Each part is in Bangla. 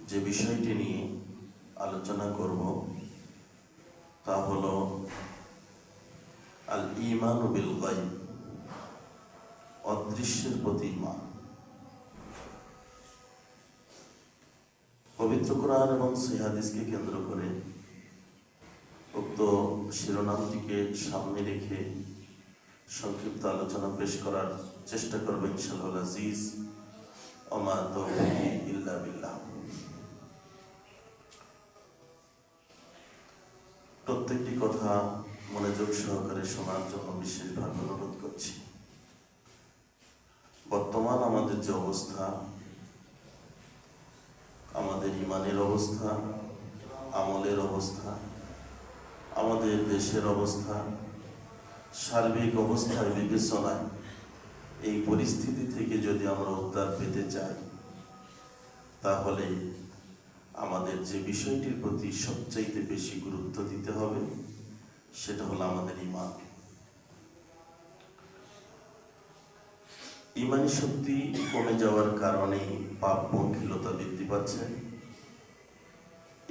যে বিষয়টি নিয়ে আলোচনা করব তা হলো আল ঈমান বিল গায়ব, অদৃশ্যের প্রতি ঈমান। পবিত্র কোরআন এবং সহিহ হাদিসকে কেন্দ্র করে উক্ত শিরোনামটিকে সামনে রেখে সংক্ষিপ্ত আলোচনা পেশ করার চেষ্টা করবো ইনশাআল্লাহ আজিজ। ওমা তাওফীকি ইল্লা বিল্লাহ। প্রত্যেকটি কথা মনোযোগ সহকারে শোনার জন্য বিশেষভাবে অনুরোধ করছি। বর্তমান আমাদের যে অবস্থা, আমাদের ঈমানের অবস্থা, আমলের অবস্থা, আমাদের দেশের অবস্থা, সার্বিক অবস্থায় বিবেচনায় এই পরিস্থিতি থেকে যদি আমরা উদ্ধার পেতে চাই, তাহলে আমাদের যে বিষয়টির প্রতি সবচাইতে বেশি গুরুত্ব দিতে হবে সেটা হলো আমাদের ঈমান। ঈমানী শক্তি কমে যাওয়ার কারণে পাপ পঙ্কিলতা বৃদ্ধি পাচ্ছে।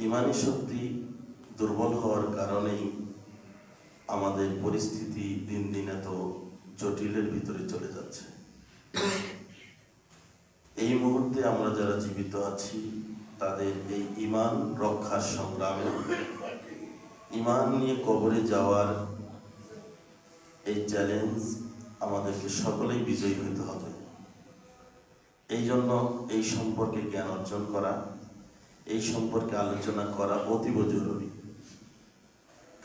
ঈমানী শক্তি দুর্বল হওয়ার কারণেই আমাদের পরিস্থিতি দিন দিন এত জটিলের ভিতরে চলে যাচ্ছে। এই মুহূর্তে আমরা যারা জীবিত আছি তাদের এই ঈমান রক্ষার সংগ্রামে, ঈমান নিয়ে কবরে যাওয়ার এই চ্যালেঞ্জ আমাদেরকে সকলেই বিজয়ী হতে হবে। এই জন্য এই সম্পর্কে জ্ঞান অর্জন করা, এই সম্পর্কে আলোচনা করা অতীব জরুরি।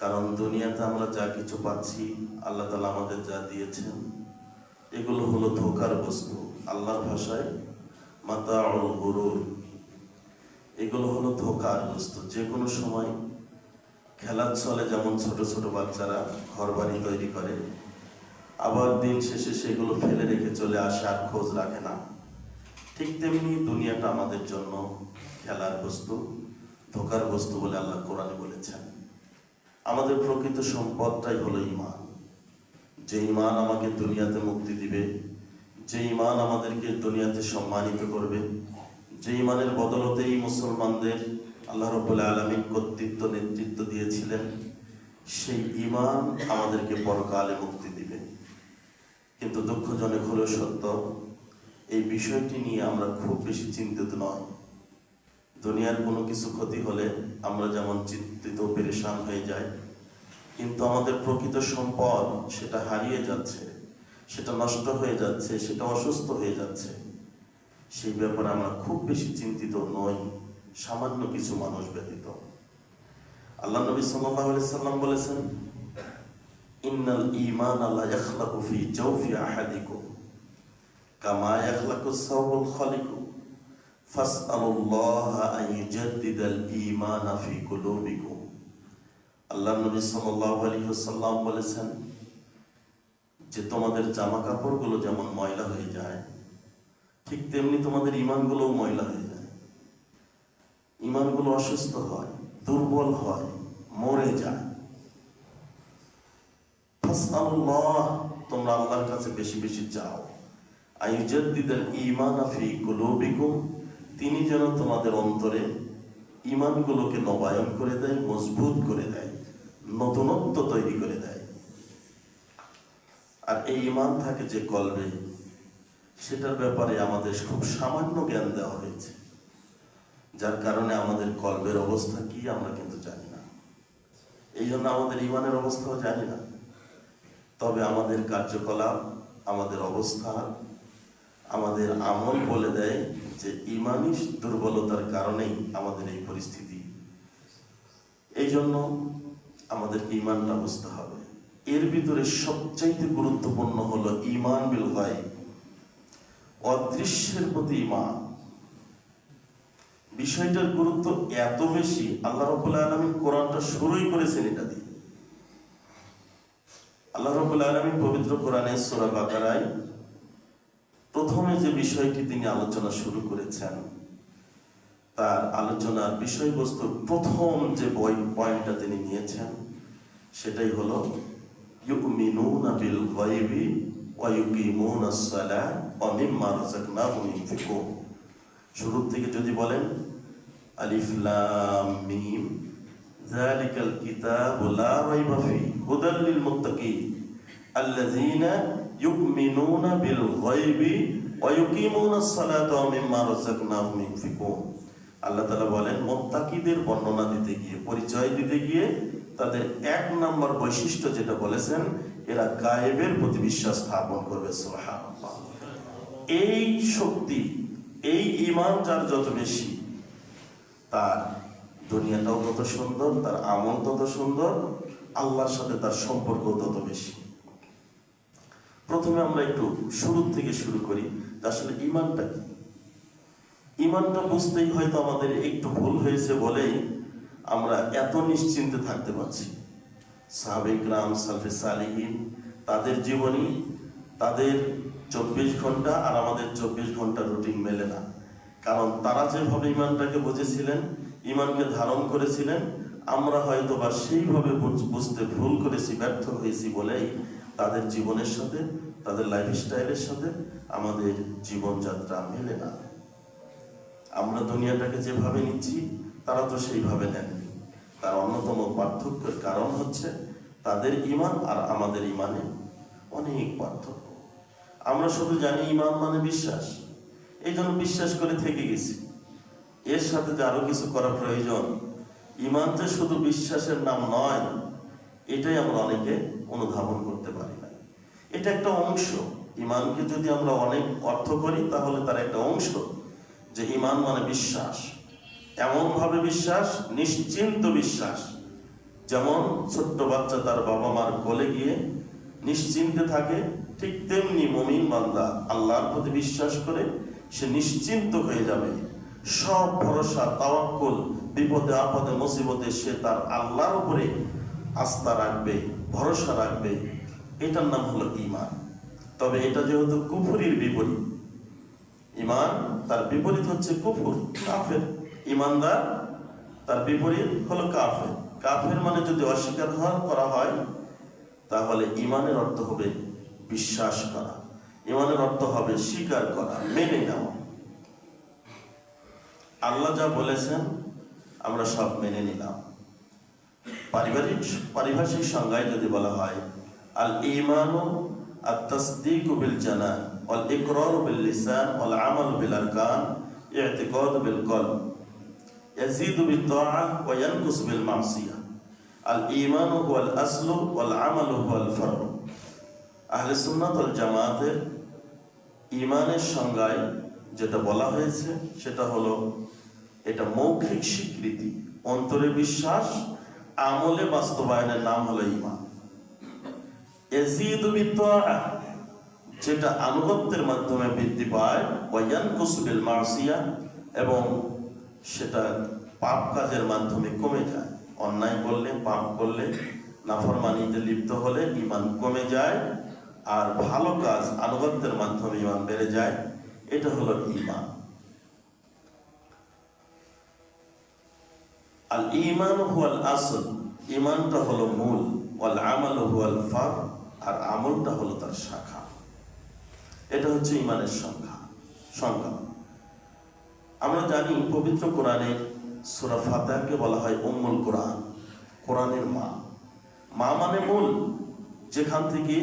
কারণ দুনিয়াতে আমরা যা কিছু পাচ্ছি, আল্লাহ তাআলা আমাদের যা দিয়েছেন, এগুলো হলো ধোঁকার বস্তু। আল্লাহর ভাষায় মাতাউল গুরুর, এগুলো হলো ধোঁকার বস্তু। যে কোনো সময় খেলার ছলে যেমন ছোট ছোট বাচ্চারা ঘর বাড়ি তৈরি করে, আবার দিন শেষে সেগুলো ফেলে রেখে চলে আসে, আর খোঁজ রাখে না, ঠিক তেমনি দুনিয়াটা আমাদের জন্য খেলার বস্তু, ধোঁকার বস্তু বলে আল্লাহ কোরআনে বলেছেন। আমাদের প্রকৃত সম্পদটাই হলো ঈমান। যে ঈমান আমাকে দুনিয়াতে মুক্তি দিবে, যে ঈমান আমাদেরকে দুনিয়াতে সম্মানিত করবে, যে ঈমানের বদলতেই মুসলমানদের আল্লাহ রাব্বুল আলামিন কর্তৃত্ব নেতৃত্ব দিয়েছিলেন, সেই ঈমান আমাদেরকে পরকালে মুক্তি দিবে। কিন্তু দুঃখজনক হলো সত্য, এই বিষয়টি নিয়ে আমরা খুব বেশি চিন্তিত নয়। দুনিয়ার কোনো কিছু ক্ষতি হলে আমরা যেমন চিন্তিত পেরেশান হয়ে যাই, কিন্তু আমাদের প্রকৃত সম্পদ সেটা হারিয়ে যাচ্ছে, সেটা নষ্ট হয়ে যাচ্ছে, সেটা অসুস্থ হয়ে যাচ্ছে, সেই ব্যাপারে আমরা খুব বেশি চিন্তিত নই, সামান্য কিছু মানুষ ব্যতীত। আল্লাহ নবী সাল্লাল্লাহু আলাইহি সাল্লাম বলেছেন, ইন্নাল ঈমান লা ইয়াখলাকু ফি জাওফি আহাদিকুম কামা ইয়াখলাকুস সাওবুল খালিকু ফাসআলুল্লাহা আন ইউজাদ্দিদাল ঈমানা ফি কুলুবিকুম। আল্লাহ নবী সাল্লাল্লাহু আলাইহি ওয়াসাল্লাম বলেছেন যে তোমাদের জামা কাপড়গুলো যেমন ময়লা হয়ে যায়, ঠিক তেমনি তোমাদের ঈমানগুলোও ময়লা হয়ে যায়। ঈমানগুলো অসুস্থ হয়, দুর্বল হয়, মরে যায়। ফাসআলুল্লাহ, তোমরা আল্লাহর কাছে বেশি বেশি চাও, আইয়ুজাদ্দিদাল ঈমানা ফি কুলুবিকুম, তিনি যেন তোমাদের অন্তরে ঈমানগুলোকে নবায়ন করে দেয়, মজবুত করে দেয়, নতুনত্ব তৈরি করে দেয়। আর এই ঈমান থাকে যে কলবে, সেটার ব্যাপারে আমাদের খুব সামান্য জ্ঞান দেওয়া হয়েছে, যার কারণে আমাদের কলবের অবস্থা কি আমরা কিন্তু জানি না। এই জন্য আমাদের ঈমানের অবস্থাও জানি না। তবে আমাদের কার্যকলাপ, আমাদের অবস্থা, আমাদের আমল বলে দেয় যে ঈমানি দুর্বলতার কারণেই আমাদের এই পরিস্থিতি। এই জন্য আমাদেরকে ঈমানটা বুঝতে হবে। এর ভিতরে সবচাইতে গুরুত্বপূর্ণ হলো ঈমান বিল গায়ব, অদৃশ্যের প্রতি ঈমান। বিষয়টার গুরুত্ব এত বেশি, আল্লাহ রাব্বুল আলামিন কোরআনটা শুরুই করেছেন এটা দিয়ে। আল্লাহ রাব্বুল আলামিন পবিত্র কোরআনে সূরা বাকারায় প্রথমে যে বিষয়টি তিনি আলোচনা শুরু করেছেন, তার আলোচনার বিষয়বস্তুর প্রথম যে পয়েন্টটা তিনি নিয়েছেন, সেটাই হলো ইউমিনুনা বিল গায়বি ওয়া ইউকিমুনাস সালাহ ওয়া মিম্মা রাযাকনাহুম ইউনফিকুন। শুরু থেকে যদি বলেন আলিফ লাম মিম যালিকাল কিতাবু লা রাইবা ফীহি হুদাল লিল মুত্তাকিন আল্লাযীনা ইউমিনুনা বিল গায়বি ওয়া ইউকিমুনাস সালাতা ওয়া মিম্মা রাযাকনাহুম ইউনফিকুন। আল্লাহ তাআলা বলেন, মুত্তাকিদের বর্ণনা দিতে গিয়ে, পরিচয় দিতে গিয়ে তাদের এক নম্বর বৈশিষ্ট্য যেটা বলেছেন, এরা গায়েবের প্রতি বিশ্বাস স্থাপন করবে। সুবহানাল্লাহ। এই শক্তি, এই ঈমান যার যত বেশি, তার দুনিয়াটাও তত সুন্দর, তার আমল তত সুন্দর, আল্লাহর সাথে তার সম্পর্ক তত বেশি। প্রথমে আমরা একটু শুরু থেকে শুরু করি, আসলে ঈমানটা কি। ঈমানটা বুঝতেই হয়তো আমাদের একটু ভুল হয়েছে বলেই আমরা এত নিশ্চিন্তে থাকতে পারছি। সাহাবে কিরাম, সালফে সালিহিন, তাদের জীবনী, তাদের 24 ঘন্টা আর আমাদের 24 ঘন্টা রুটিন মেলে না। কারণ তারা যেভাবে ঈমানটাকে বুঝেছিলেন, ঈমানকে ধারণ করেছিলেন, আমরা হয়তো বা সেইভাবে বুঝতে ভুল করেছি, ব্যর্থ হয়েছি বলেই তাদের জীবনের সাথে, তাদের লাইফস্টাইলের সাথে আমাদের জীবনযাত্রা মেলে না। আমরা দুনিয়াটাকে যেভাবে নিচ্ছি, তারা তো সেইভাবে নেননি। তার অন্যতম পার্থক্যের কারণ হচ্ছে তাদের ঈমান আর আমাদের ঈমানে অনেক পার্থক্য। আমরা শুধু জানি ঈমান মানে বিশ্বাস, এই জন্য বিশ্বাস করে থেকে গেছি। এর সাথে যে আরো কিছু করা প্রয়োজন। ঈমান যে শুধু বিশ্বাসের নাম নয়, এটাই আমরা অনেকে অনুধাবন করতে পারি না। এটা একটা অংশ। ঈমানকে যদি আমরা অনেক অর্থ করি, তাহলে তার একটা অংশ যে ঈমান মানে বিশ্বাস। এমন ভাবে বিশ্বাস, নিশ্চিন্ত বিশ্বাস, যেমন ছোট্ট বাচ্চা তার বাবা মার কোলে গিয়ে নিশ্চিন্তে থাকে, ঠিক তেমনি মুমিন বান্দা আল্লাহর প্রতি বিশ্বাস করে সে নিশ্চিন্ত হয়ে যাবে। সব ভরসা, তাওয়াক্কুল, বিপদে আপদে মুসিবতে সে তার আল্লাহর উপরে আস্থা রাখবে, ভরসা রাখবে। এটার নাম হলো ঈমান। তবে এটা যেহেতু কুফরির বিপরীত, ঈমান তার বিপরীত হচ্ছে কুফর, কাফের। ঈমানদার, তার বিপরীত হলো কাফের। কাফের মানে যদি অস্বীকার করা হয়, তাহলে ঈমানের অর্থ হবে বিশ্বাস করা, ঈমানের অর্থ হবে স্বীকার করা, মেনে নেওয়া। আল্লাহ যা বলেছেন আমরা সব মেনে নিলাম। পারিভাষিক সংজ্ঞায় যদি বলা হয়, আল ঈমানু আত-তাসদীকু বিল জানান ওয়াল ইকরারু বিল লিসান ওয়াল আমালু বিল আরকান ই'তিকাদু বিল কলব ইয়াজিদু বিত তাআ ওয়া ইয়ানকুসু বিল মাসিয়াহ। আল ঈমানু হুয়াল আসলু ওয়াল আমালু হুয়াল ফারউ। আহলে সুন্নাত ওয়াল জামাতের ঈমানের সংজ্ঞায় যেটা বলা হয়েছে সেটা হলো, এটা মৌখিক স্বীকৃতি, অন্তরে বিশ্বাস, আমলে বাস্তবায়নের নাম হলো ঈমান। ইয়াজিদু বিত তাআ, যেটা আনুগত্যের মাধ্যমে বৃদ্ধি পায়, ওয়া ইয়ানকুসু বিল মাসিয়াহ, এবং সেটা পাপ কাজের মাধ্যমে কমে যায়। অন্যায় করলে, পাপ করলে, নাফরমানিতে লিপ্ত হলে ঈমান কমে যায়, আর ভালো কাজ আনুগত্যের মাধ্যমে ঈমান বেড়ে যায়। এটা হলো ঈমান। আল ঈমান হুয়াল আসল, ঈমানটা হলো মূল, ওয়াল আমালু হুয়াল ফার, আর আমলটা হলো তার শাখা। এটা হচ্ছে ঈমানের সংজ্ঞা। আমরা জানি পবিত্র কোরআনের সূরা ফাতিহাকে বলা হয় উম্মুল কোরআন, কোরআনের মা। মা মানে মূল, যেখান থেকে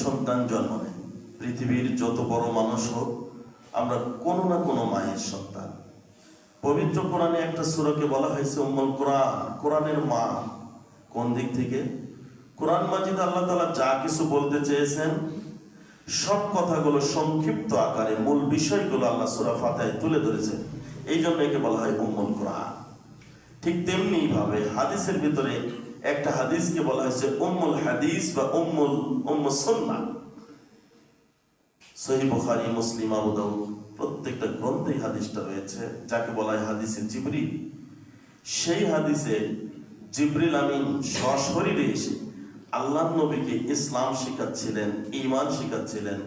সন্তান জন্ম নেয়। পৃথিবীর যত বড় মানুষ হোক, আমরা কোনো না কোনো মায়ের সন্তান। পবিত্র কোরআনে একটা সূরাকে বলা হয়েছে উম্মুল কোরআন, কোরআনের মা। কোন দিক থেকে? কোরআন মাজিদ আল্লাহ তাআলা যা কিছু বলতে চেয়েছেন সব কথাগুলো সংক্ষিপ্ত আকারে, মূল বিষয়গুলো আল্লাহ সূরা ফাতিহায় তুলে ধরেছেন। এই জন্য একে বলা হয় উম্মুল কোরআন। ঠিক তেমনি ভাবে হাদিসের ভিতরে একটা হাদিসকে বলা হয়েছে উম্মুল হাদিস বা উম্মুস সুন্নাহ। সহিহ বুখারী, মুসলিম, আবু দাউদ প্রত্যেকটা গ্রন্থেই হাদিসটা রয়েছে, যাকে বলা হয় হাদিসে জিবরিল। সেই হাদিসে জিবরিল আমিন সশরীরে এসে আল্লাহর নবীকে ইসলাম শিখাচ্ছিলেন, ঈমান শিখাচ্ছিলেন,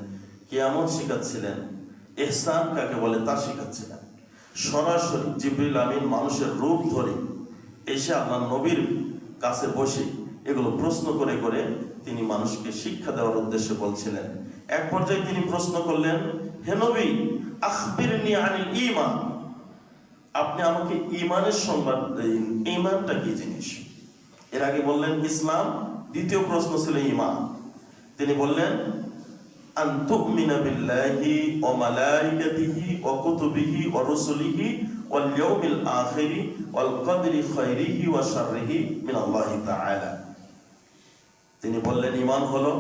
কিয়ামত শিখাচ্ছিলেন, ইহসান কাকে বলে তা শিখাচ্ছিলেন। সরাসরি জিবরিল আমিন মানুষের রূপ ধরে এসে আল্লাহর নবীর কাছে বসে এগুলো প্রশ্ন করে করে তিনি মানুষকে শিক্ষা দেওয়ার উদ্দেশ্যে বলছিলেন। এক পর্যায়ে তিনি প্রশ্ন করলেন, হে নবী, আখবিরনি আনিল ঈমান, আপনি আমাকে ঈমানের সংবাদ দিন, ঈমানটা কি জিনিস। এর আগে বললেন ইসলাম, দ্বিতীয় প্রশ্ন ছিল ঈমান। তিনি বললেন আন তুমিনা বিল্লাহি ওয়া মালাইকাতিহি ওয়া কুতুবিহি ওয়া রুসুলিহি ওয়াল ইয়াউমিল আখিরি ওয়াল কদরি খাইরিহি ওয়া শাররিহি মিনাল্লাহি তাআলা। তিনি বললেন ঈমান হলো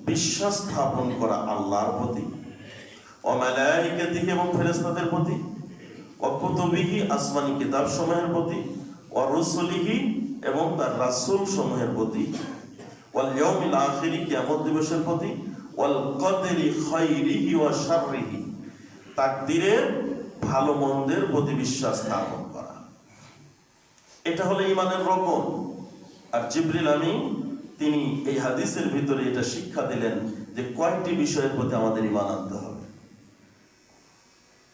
বিশ্বাস স্থাপন করা আল্লাহর প্রতি, ওয়া মালাইকাতিহি এবং ফেরেশতাদের প্রতি, ওয়া কুতুবিহি আসমানি কিতাব সমূহের প্রতি, ওয়া রুসুলিহি এবং তার রাসূল সমূহের প্রতি, ওয়াল ইয়াউমিল আখিরি কিয়ামত দিবসের প্রতি, ওয়াল কদরি খাইরিহি ওয়া শাররিহি তাকদীরের ভালো মন্দের প্রতি বিশ্বাস স্থাপন করা। এটা হলো ঈমানের রকম। আর জিবরিল আমিন তিনি এই হাদিসের ভিতরে এটা শিক্ষা দিলেন যে কয়টি বিষয়ের প্রতি আমাদের ঈমান আনতে হবে।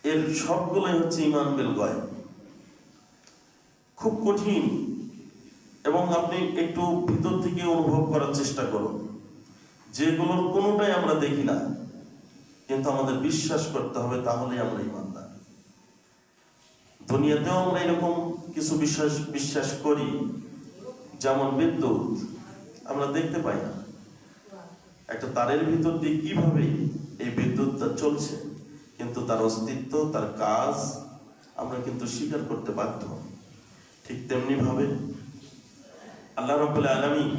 এর সবগুলোই হচ্ছে ঈমান বিল গায়ব। খুব কঠিন, এবং আপনি একটু ভিতর থেকে অনুভব করার চেষ্টা করুন। যেগুলোর কোনোটাই আমরা দেখি না, কিন্তু আমাদের বিশ্বাস করতে হবে, তাহলেই আমরা ঈমানদার। দুনিয়াতেও আমরা এরকম কিছু বিশ্বাস করি, যেমন বিদ্যুৎ আমরা দেখতে পাই না, একটা তারের ভিতর দিয়ে কিভাবে এই বিদ্যুৎটা চলছে, কিন্তু তার অস্তিত্ব, তার কাজ আমরা কিন্তু স্বীকার করতে বাধ্য। ঠিক তেমনি ভাবে আল্লাহ রাব্বুল আলামিন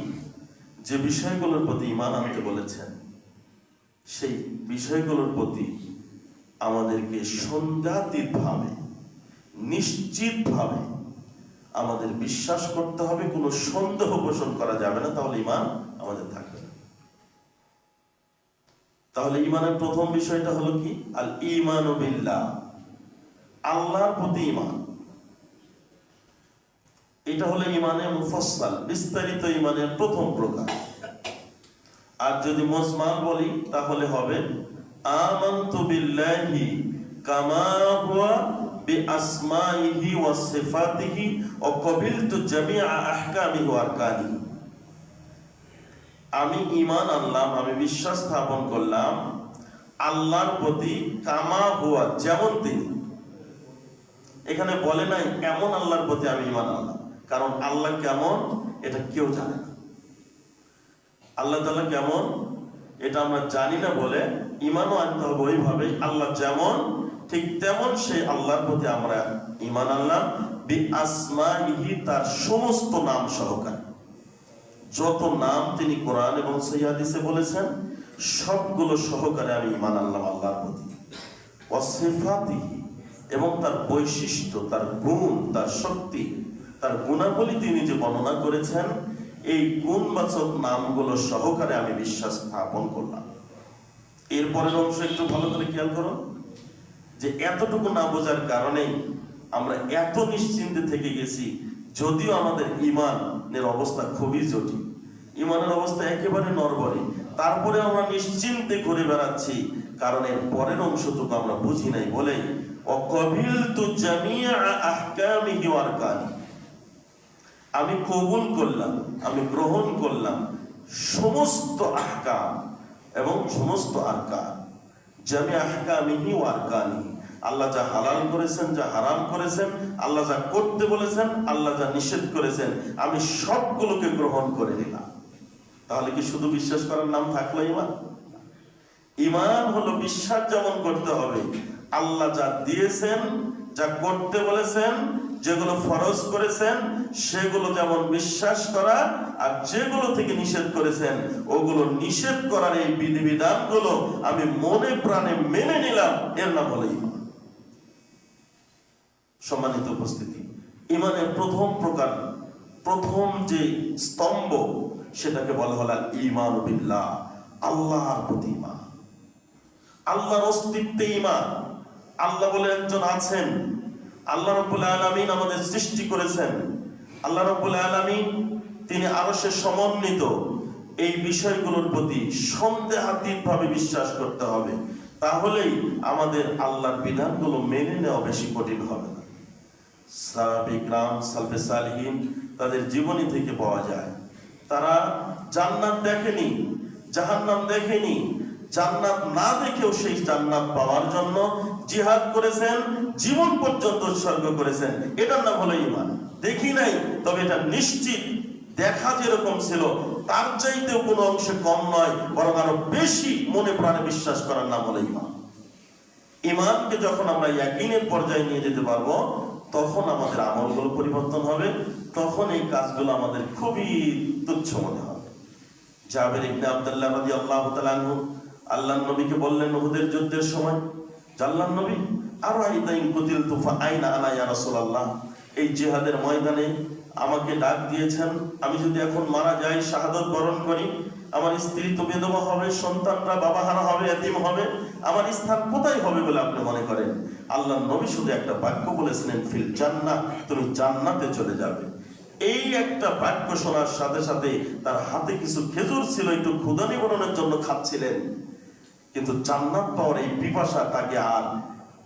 যে বিষয়গুলোর প্রতি ঈমান আনতে বলেছেন, সেই বিষয়গুলোর প্রতি আমাদেরকে সন্দেহাতীতভাবে, নিশ্চিতভাবে আমাদের বিশ্বাস করতে হবে। কোনো সন্দেহ পোষণ করা যাবে না, তাহলে ঈমান আমাদের থাকবে না। তাহলে ঈমানের প্রথম বিষয়টা হলো কি? আল ঈমানু বিল্লাহ, আল্লাহর প্রতি ঈমান। এটা হলো ঈমানে মুফাসসাল, বিস্তারিত ঈমানের প্রথম প্রকার। আর যদি মুজমাল বলি তাহলে হবে আমানতু বিল্লাহি কামা হুয়া বিআসমাইহি ওয়া সিফাতিহি ওয়া ক্বাবিলতু জামিআ আহকামিহি ওয়া আরকানিহি। আমি ঈমান আনলাম, আমি বিশ্বাস স্থাপন করলাম আল্লাহর প্রতি কামা হুয়া, যেমন তিনি। এখানে বলে নাই এমন আল্লাহর প্রতি আমি ঈমান আনলাম, কারণ আল্লাহ কেমন এটা কেউ জানে না। আল্লাহ তাআলা কেমন এটা আমরা জানি না বলে ঈমানও আনতে হবে ওইভাবে, আল্লাহ যেমন ঠিক তেমন সেই আল্লাহর প্রতি আমরা ঈমান আনলাম। বিআসমাইহি, তার সমস্ত নাম সহকারে, যত নাম তিনি কোরআন এবং সহিহ হাদিসে বলেছেন সবগুলো সহকারে আমি ঈমান আনলাম আল্লাহর প্রতি। ওয়া সিফাতিহি, এবং তার বৈশিষ্ট্য, তার গুণ, তার শক্তি, তার গুণাবলী তিনি যে বর্ণনা করেছেন, এই গুণবাচক নামগুলো সহকারে আমি বিশ্বাস স্থাপন করলাম। এরপরের অংশ একটু ভালো করে খেয়াল করো, যে এতটুকু না বোঝার কারণেই আমরা এত নিশ্চিন্তে থেকে গেছি, যদিও আমাদের ঈমানের অবস্থা খুবই জটিল, ঈমানের অবস্থা একেবারে নড়বড়ে, তারপরে আমরা নিশ্চিন্তে ঘুরে বেড়াচ্ছি, কারণ এর পরের অংশটুকু আমরা বুঝি নাই বলেই ওয়া ক্বাবিলতু জামিআ আহকামিহি ওয়া আরকানিহি, আমি কবুল করলাম, আমি গ্রহণ করলাম সমস্ত আহকাম এবং সমস্ত আরকান। জামিআ আহকামিহি ওয়া আরকানিহি, আল্লাহ যা হালাল করেছেন, যা হারাম করেছেন, আল্লাহ যা করতে বলেছেন, আল্লাহ যা নিষেধ করেছেন, আমি সবগুলোকে গ্রহণ করে নিলাম। তাহলে কি শুধু বিশ্বাস করার নাম থাকলো ঈমান? ঈমান হলো বিশ্বাস যেমন করতে হবে, আল্লাহ যা দিয়েছেন, যা করতে বলেছেন, যেগুলো ফরজ করেছেন সেগুলো যেমন বিশ্বাস করা, আর যেগুলো থেকে নিষেধ করেছেন ওগুলো নিষেধ করার এই বিধিবিধানগুলো আমি মনে প্রাণে মেনে নিলাম, এর নাম হলো ঈমান। সম্মানিত উপস্থিতি, ঈমানের প্রথম প্রকার, প্রথম যে স্তম্ভ, সেটাকে বলা হলো ঈমানু বিল্লাহ, আল্লাহর প্রতি ঈমান, আল্লাহর অস্তিত্বে ঈমান। আল্লাহ বলে একজন আছেন, আল্লাহ রাব্বুল আলামিন আমাদের সৃষ্টি করেছেন, আল্লাহ রাব্বুল আলামিন তিনি আরশে সমন্বিত, এই বিষয়গুলোর প্রতি সন্দেহাতীতভাবে বিশ্বাস করতে হবে, তাহলেই আমাদের আল্লাহর বিধানগুলো মেনে নেওয়া বেশি কঠিন হবে না। সাহাবা ইকরাম, সালফে সালিহিন, তাদের জীবনী থেকে পাওয়া যায়, তারা জান্নাত দেখেনি, জাহান্নাম দেখেনি, জান্নাত না দেখেও সেই জান্নাত পাওয়ার জন্য জিহাদ করেছেন, জীবন পর্যন্ত উৎসর্গ করেছেন, এটার নাম হলো ঈমান। দেখি নাই, তবে এটা নিশ্চিত দেখা যেরকম ছিল তার চাইতেও কোনো অংশে কম নয়, বরং আরো বেশি মনে প্রাণে বিশ্বাস করার নাম হলো ঈমান। ঈমানকে যখন আমরা ইয়াকিনের পর্যায়ে নিয়ে যেতে পারবো, তখন আমাদের আমলগুলো পরিবর্তন হবে, তখন এই কাজগুলো আমাদের খুবই তুচ্ছ মনে হবে। জাবের ইবনে আব্দুল্লাহ রাদিয়াল্লাহু তাআলা আনহু আল্লাহর নবীকে বললেন উহুদের যুদ্ধের সময়, আল্লাহর নবী আরাইতা ইন কুতিলতু ফা আইনা আনা ইয়া রাসূলুল্লাহ, এই জিহাদের ময়দানে আমাকে ডাক দিয়েছেন, আমি যদি এখন মারা যাই, শাহাদাত বরণ করি, আমার স্ত্রী তো বিধবা হবে, সন্তানরা বাবাহারা হবে, এতিম হবে, আমার স্থান কোথায় হবে বলে আপনি মনে করেন? আল্লাহর নবী শুধু একটা বাক্য বলেছিলেন, ফিল জান্নাহ, তুমি জান্নাতে চলে যাবে। এই একটা বাক্য শোনার সাথে সাথে তার হাতে কিছু খেজুর ছিল, একটু ক্ষুধা নিবারণের জন্য খাচ্ছিলেন, কিন্তু জান্নাত পাওয়ার এই পিপাসা তাকে আর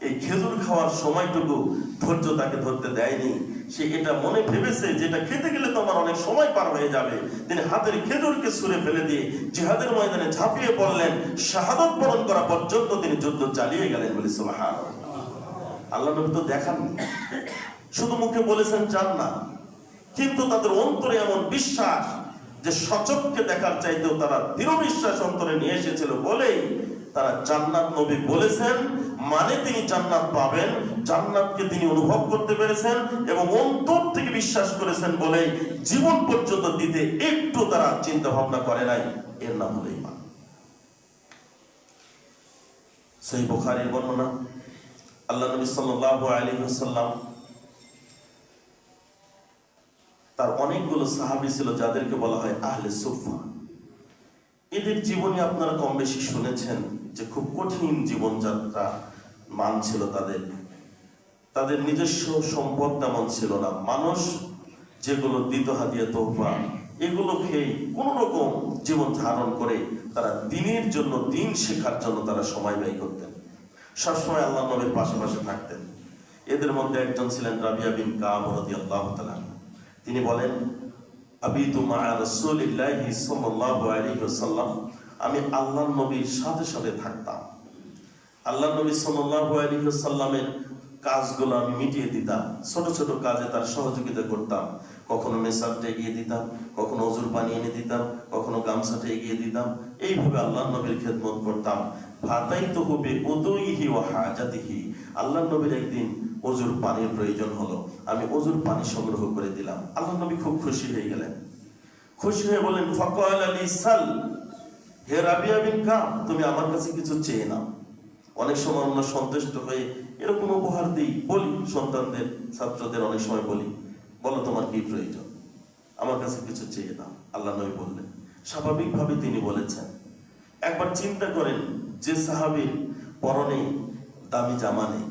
এই খেজুর খাওয়ার সময়টুকু ধৈর্য তাকে ধরতে দেয়নি। সে এটা মনে ভেবেছে যে এটা খেতে গেলে তো আমার অনেক সময় পার হয়ে যাবে। তিনি হাতের খেজুরকে ছুঁড়ে ফেলে দিয়ে জিহাদের ময়দানে ঝাঁপিয়ে পড়লেন, শাহাদাত বরণ করা পর্যন্ত তিনি যুদ্ধ চালিয়ে গেলেন বলে সুবহানাল্লাহ। আল্লাহ নবী তো দেখাননি, শুধু মুখে বলেছেন জান্নাত, কিন্তু তাদের অন্তরে এমন বিশ্বাস যে সচক্ষে দেখার চাইতেও তারা দৃঢ় বিশ্বাস অন্তরে নিয়ে এসেছিল বলেই তারা জান্নাত নবী বলেছেন, মানে তিনি জান্নাত পাবেন, জান্নাতকে তিনি অনুভব করতে পেরেছেন এবং অন্তর থেকে বিশ্বাস করেছেন বলেই জীবন পর্যন্ত দিতে একটু তারা চিন্তা ভাবনা করে নাই। এর নাম হলো ঈমান। সহিহ বুখারীর বর্ণনা, আল্লাহ নবী সাল্লাল্লাহু আলাইহি ওয়াসাল্লাম তার অনেকগুলো সাহাবী ছিল যাদেরকে বলা হয় আহলে সুফফা। এদের জীবনী আপনারা কম বেশি শুনেছেন যে খুব কঠিন জীবনযাত্রা মান ছিল তাদের। তাদের নিজস্ব সম্পদ তেমন ছিল না, মানুষ যেগুলো দিত হাদিয়া তোহফা, এগুলো খেয়ে কোন রকম জীবন ধারণ করে তারা দিনের জন্য, দিন শেখার জন্য তারা সময় ব্যয় করতেন, সবসময় আল্লাহ নবীর পাশাপাশি থাকতেন। এদের মধ্যে একজন ছিলেন রাবিয়া বিন কাব রাদিয়াল্লাহু তাআলা। তিনি বলেন, আবিতু মা রাসূলিল্লাহি সাল্লাল্লাহু আলাইহি ওয়াসাল্লাম, আমি আল্লাহর নবীর সাথে সাথে থাকতাম। আল্লাহর নবী সাল্লাল্লাহু আলাইহি ওয়াসাল্লামের কাজগুলো আমি মিটিয়ে দিতাম, ছোট ছোট কাজে তার সহযোগিতা করতাম। কখনো মেসারটা এগিয়ে দিতাম, কখনো অজুর পানি এনে দিতাম, কখনো গামছাটা এগিয়ে দিতাম। এইভাবে আল্লাহর নবীর খেদমত করতাম। ফাতাইতুহু বিউদুইহি ওয়া হাজাতিহি, আল্লাহর নবীর একদিন অজুর পানির প্রয়োজন হলো, আমি অজুর পানি সংগ্রহ করে দিলাম। আল্লাহ নবী খুব খুশি হয়ে গেলেন, খুশি হয়ে বলেন, ফাকাল আলী সাল, হে রাবিয়া বিন কাব, তুমি আমার কাছে কিছু চেয়ে নাও। অনেক সময় আমরা সন্তুষ্ট হয়ে এরকম উপহার দিই, বলি সন্তানদের, ছাত্রদের অনেক সময় বলি, বলো তোমার কি প্রয়োজন, আমার কাছে কিছু চেয়ে নাও। আল্লাহ নবী বললেন, স্বাভাবিকভাবে তিনি বলেছেন। একবার চিন্তা করেন, যে সাহাবীর পরনে দামি জামা নেই,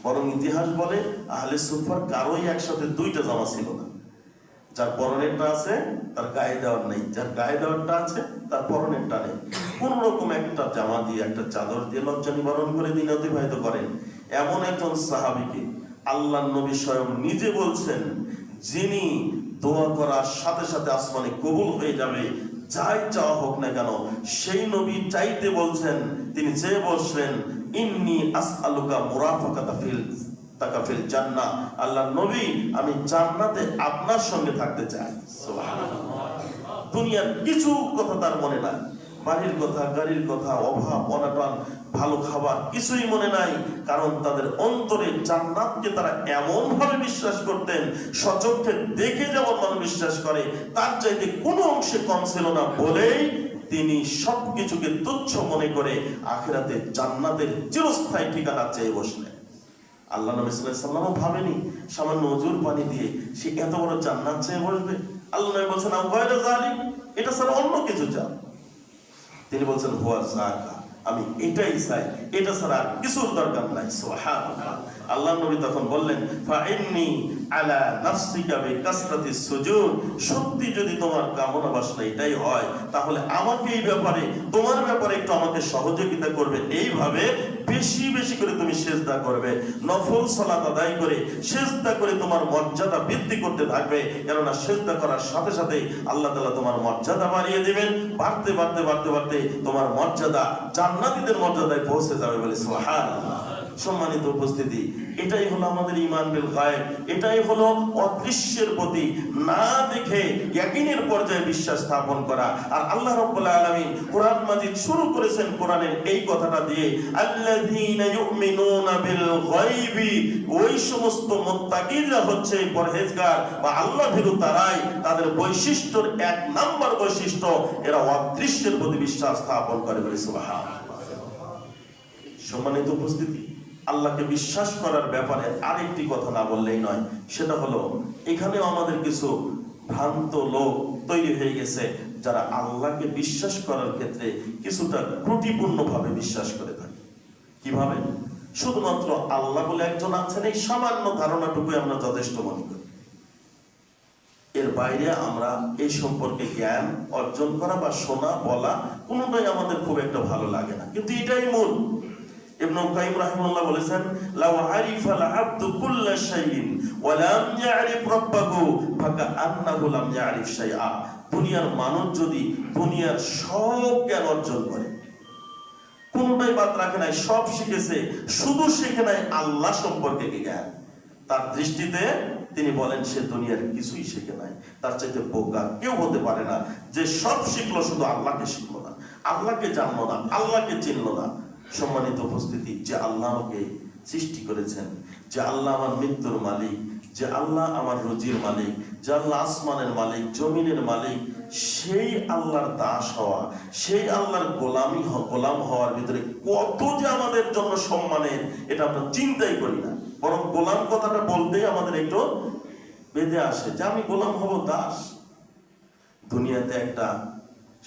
বরং ইতিহাস বলে আহলে সুফফার কারোই একসাথে দুইটা জামা ছিল না। যার পরনেরটা আছে তার গায়ে দেওয়ার নেই, যার গায়ে দেওয়ারটা আছে তার পরনেরটা নেই। কোন রকম একটা জামা দিয়ে, একটা চাদর দিয়ে লজ্জা নিবারণ করে দিন অতিবাহিত করেন। এমন একজন সাহাবীকে আল্লাহ নবী স্বয়ং নিজে বলছেন, যিনি দোয়া করার সাথে সাথে আসমানে কবুল হয়ে যাবে, যাই চাওয়া হোক না কেন। সেই নবী চাইতে বলছেন, তিনি চেয়ে বসলেন, ইন্নী আসআলুকা মুরাফাকাতা ফিল জান্নাহ, আল্লাহ নবী, আমি জান্নাতে আপনার সঙ্গে থাকতে চাই। সুবহানাল্লাহ। দুনিয়ার কিছু কথা তার মনে নাই, বাড়ির কথা, গাড়ির কথা, অভাব অনাটন, ভালো খাবার কিছুই মনে নাই, কারণ তাদের অন্তরে জান্নাতকে তারা এমন ভাবে বিশ্বাস করতেন, সচক্ষে দেখে যেমন মানুষ বিশ্বাস করে তার চাইতে কোনো অংশে কম ছিল না বলেই তিনি সবকিছুকে তুচ্ছ মনে করে আখিরাতে জান্নাতের চিরস্থায়ী ঠিকানা চেয়ে বসলেন। আল্লাহ নবী সাল্লাল্লাহু আলাইহি ওয়াসাল্লাম ভাবেনি সামান্য ওজুর পানি দিয়ে সে এত বড় জান্নাত চেয়ে বসবে। আল্লাহ নবী বলছেন, আও গায়রা যালিক, এটা ছাড়া অন্য কিছু চাও। তিনি বলছেন, হুয়া যাকা, আমি এটাই চাই, এটা ছাড়া আর কিছুর দরকার নাই। সুবহানাল্লাহ। আল্লাহ নবী তখন বললেন, ফাইন্নী আলা নাফসিকা বিকাসরাতিস সুজুদ, সত্যি যদি তোমার কামনা বাসনা এটাই হয়, তাহলে আমাকে এই ব্যাপারে, তোমার ব্যাপারে একটু আমাকে সহযোগিতা করবে। এইভাবে বেশি বেশি করে তুমি সিজদা করবে, নফল সালাত আদায় করে সিজদা করে তোমার মর্যাদা বৃদ্ধি করতে থাকবে। কেননা সিজদা করার সাথে সাথে আল্লাহ তাআলা তোমার মর্যাদা বাড়িয়ে দিবেন। বাড়তে বাড়তে বাড়তে বাড়তে তোমার মর্যাদা জান্নাতীদের মর্যাদায় পৌঁছে যাবে বলে সুবহানাল্লাহ। সম্মানিত উপস্থিতি, এটাই হলো আমাদের ঈমান বিল গায়ব, এটাই হলো অদৃশ্যের প্রতি না দেখে ইয়াকিনের পর্যায়ে বিশ্বাস স্থাপন করা। আর আল্লাহ রাব্বুল আলামিন কোরআন মাজিদ শুরু করেছেন কোরআনের এই কথাটা দিয়ে, আল্লাযীনা ইউমিনুনা বিল গায়বি, ওই সমস্ত মুত্তাকিরা হচ্ছে পরহেজগার বা আল্লাহ ভীরু তারাই, তাদের বৈশিষ্ট্যের এক নাম্বার বৈশিষ্ট্য এরা অদৃশ্যের প্রতি বিশ্বাস স্থাপন করে। বলে সুবহানাল্লাহ। সম্মানিত উপস্থিতি, আল্লাহকে বিশ্বাস করার ব্যাপারে আরেকটি কথা না বললেই নয়, সেটা হলো এখানেও আমাদের কিছু ভ্রান্ত লোক তৈরি হয়ে গেছে যারা আল্লাহকে বিশ্বাস করার ক্ষেত্রে কিছুটা ত্রুটিপূর্ণ ভাবে বিশ্বাস করে থাকে। কিভাবে? শুধুমাত্র আল্লাহ বলে একজন আছেন, এই সামান্য ধারণাটুকু আমরা যথেষ্ট মনে করি। এর বাইরে আমরা এই সম্পর্কে জ্ঞান অর্জন করা বা শোনা বলা কোনোটাই আমাদের খুব একটা ভালো লাগে না, কিন্তু এটাই মূল। ইবনে কাইয়িম রাহিমাহুল্লাহ বলেছেন, লাউ আরিফাল আবদু কুল্লা শাইইন ওয়া লাম ইয়ারিফ রাব্বাহু ফাকান্নাহু লাম ইয়ারিফ শাইআ। দুনিয়ার মানুষ যদি দুনিয়ার সব জ্ঞান অর্জন করে, কোনোটাই বাদ রাখে নাই, সব শিখেছে, শুধু শিখে নাই আল্লাহ সম্পর্কে জ্ঞান, তার দৃষ্টিতে তিনি বলেন সে দুনিয়ার কিছুই শিখে নাই। তার চাইতে বোকা কেউ হতে পারে না যে সব শিখলো, শুধু আল্লাহকে শিখলো না, আল্লাহকে জানলো না, আল্লাহকে চিনলো না। সম্মানিত উপস্থিতি, যে আল্লাহ আমাকে সৃষ্টি করেছেন, যে আল্লাহ আমার মৃত্যুর মালিক, যে আল্লাহ আমার রুজির মালিক, যে আল্লাহ আসমানের মালিক, জমিনের মালিক, সেই আল্লাহর দাস হওয়া, সেই আল্লাহর গোলাম হওয়ার ভিতরে কত যে আমাদের জন্য সম্মানের, এটা আমরা চিন্তাই করি না। বরং গোলাম কথাটা বলতেই আমাদের একটু বেঁধে আসে যে আমি গোলাম হব, দাস। দুনিয়াতে একটা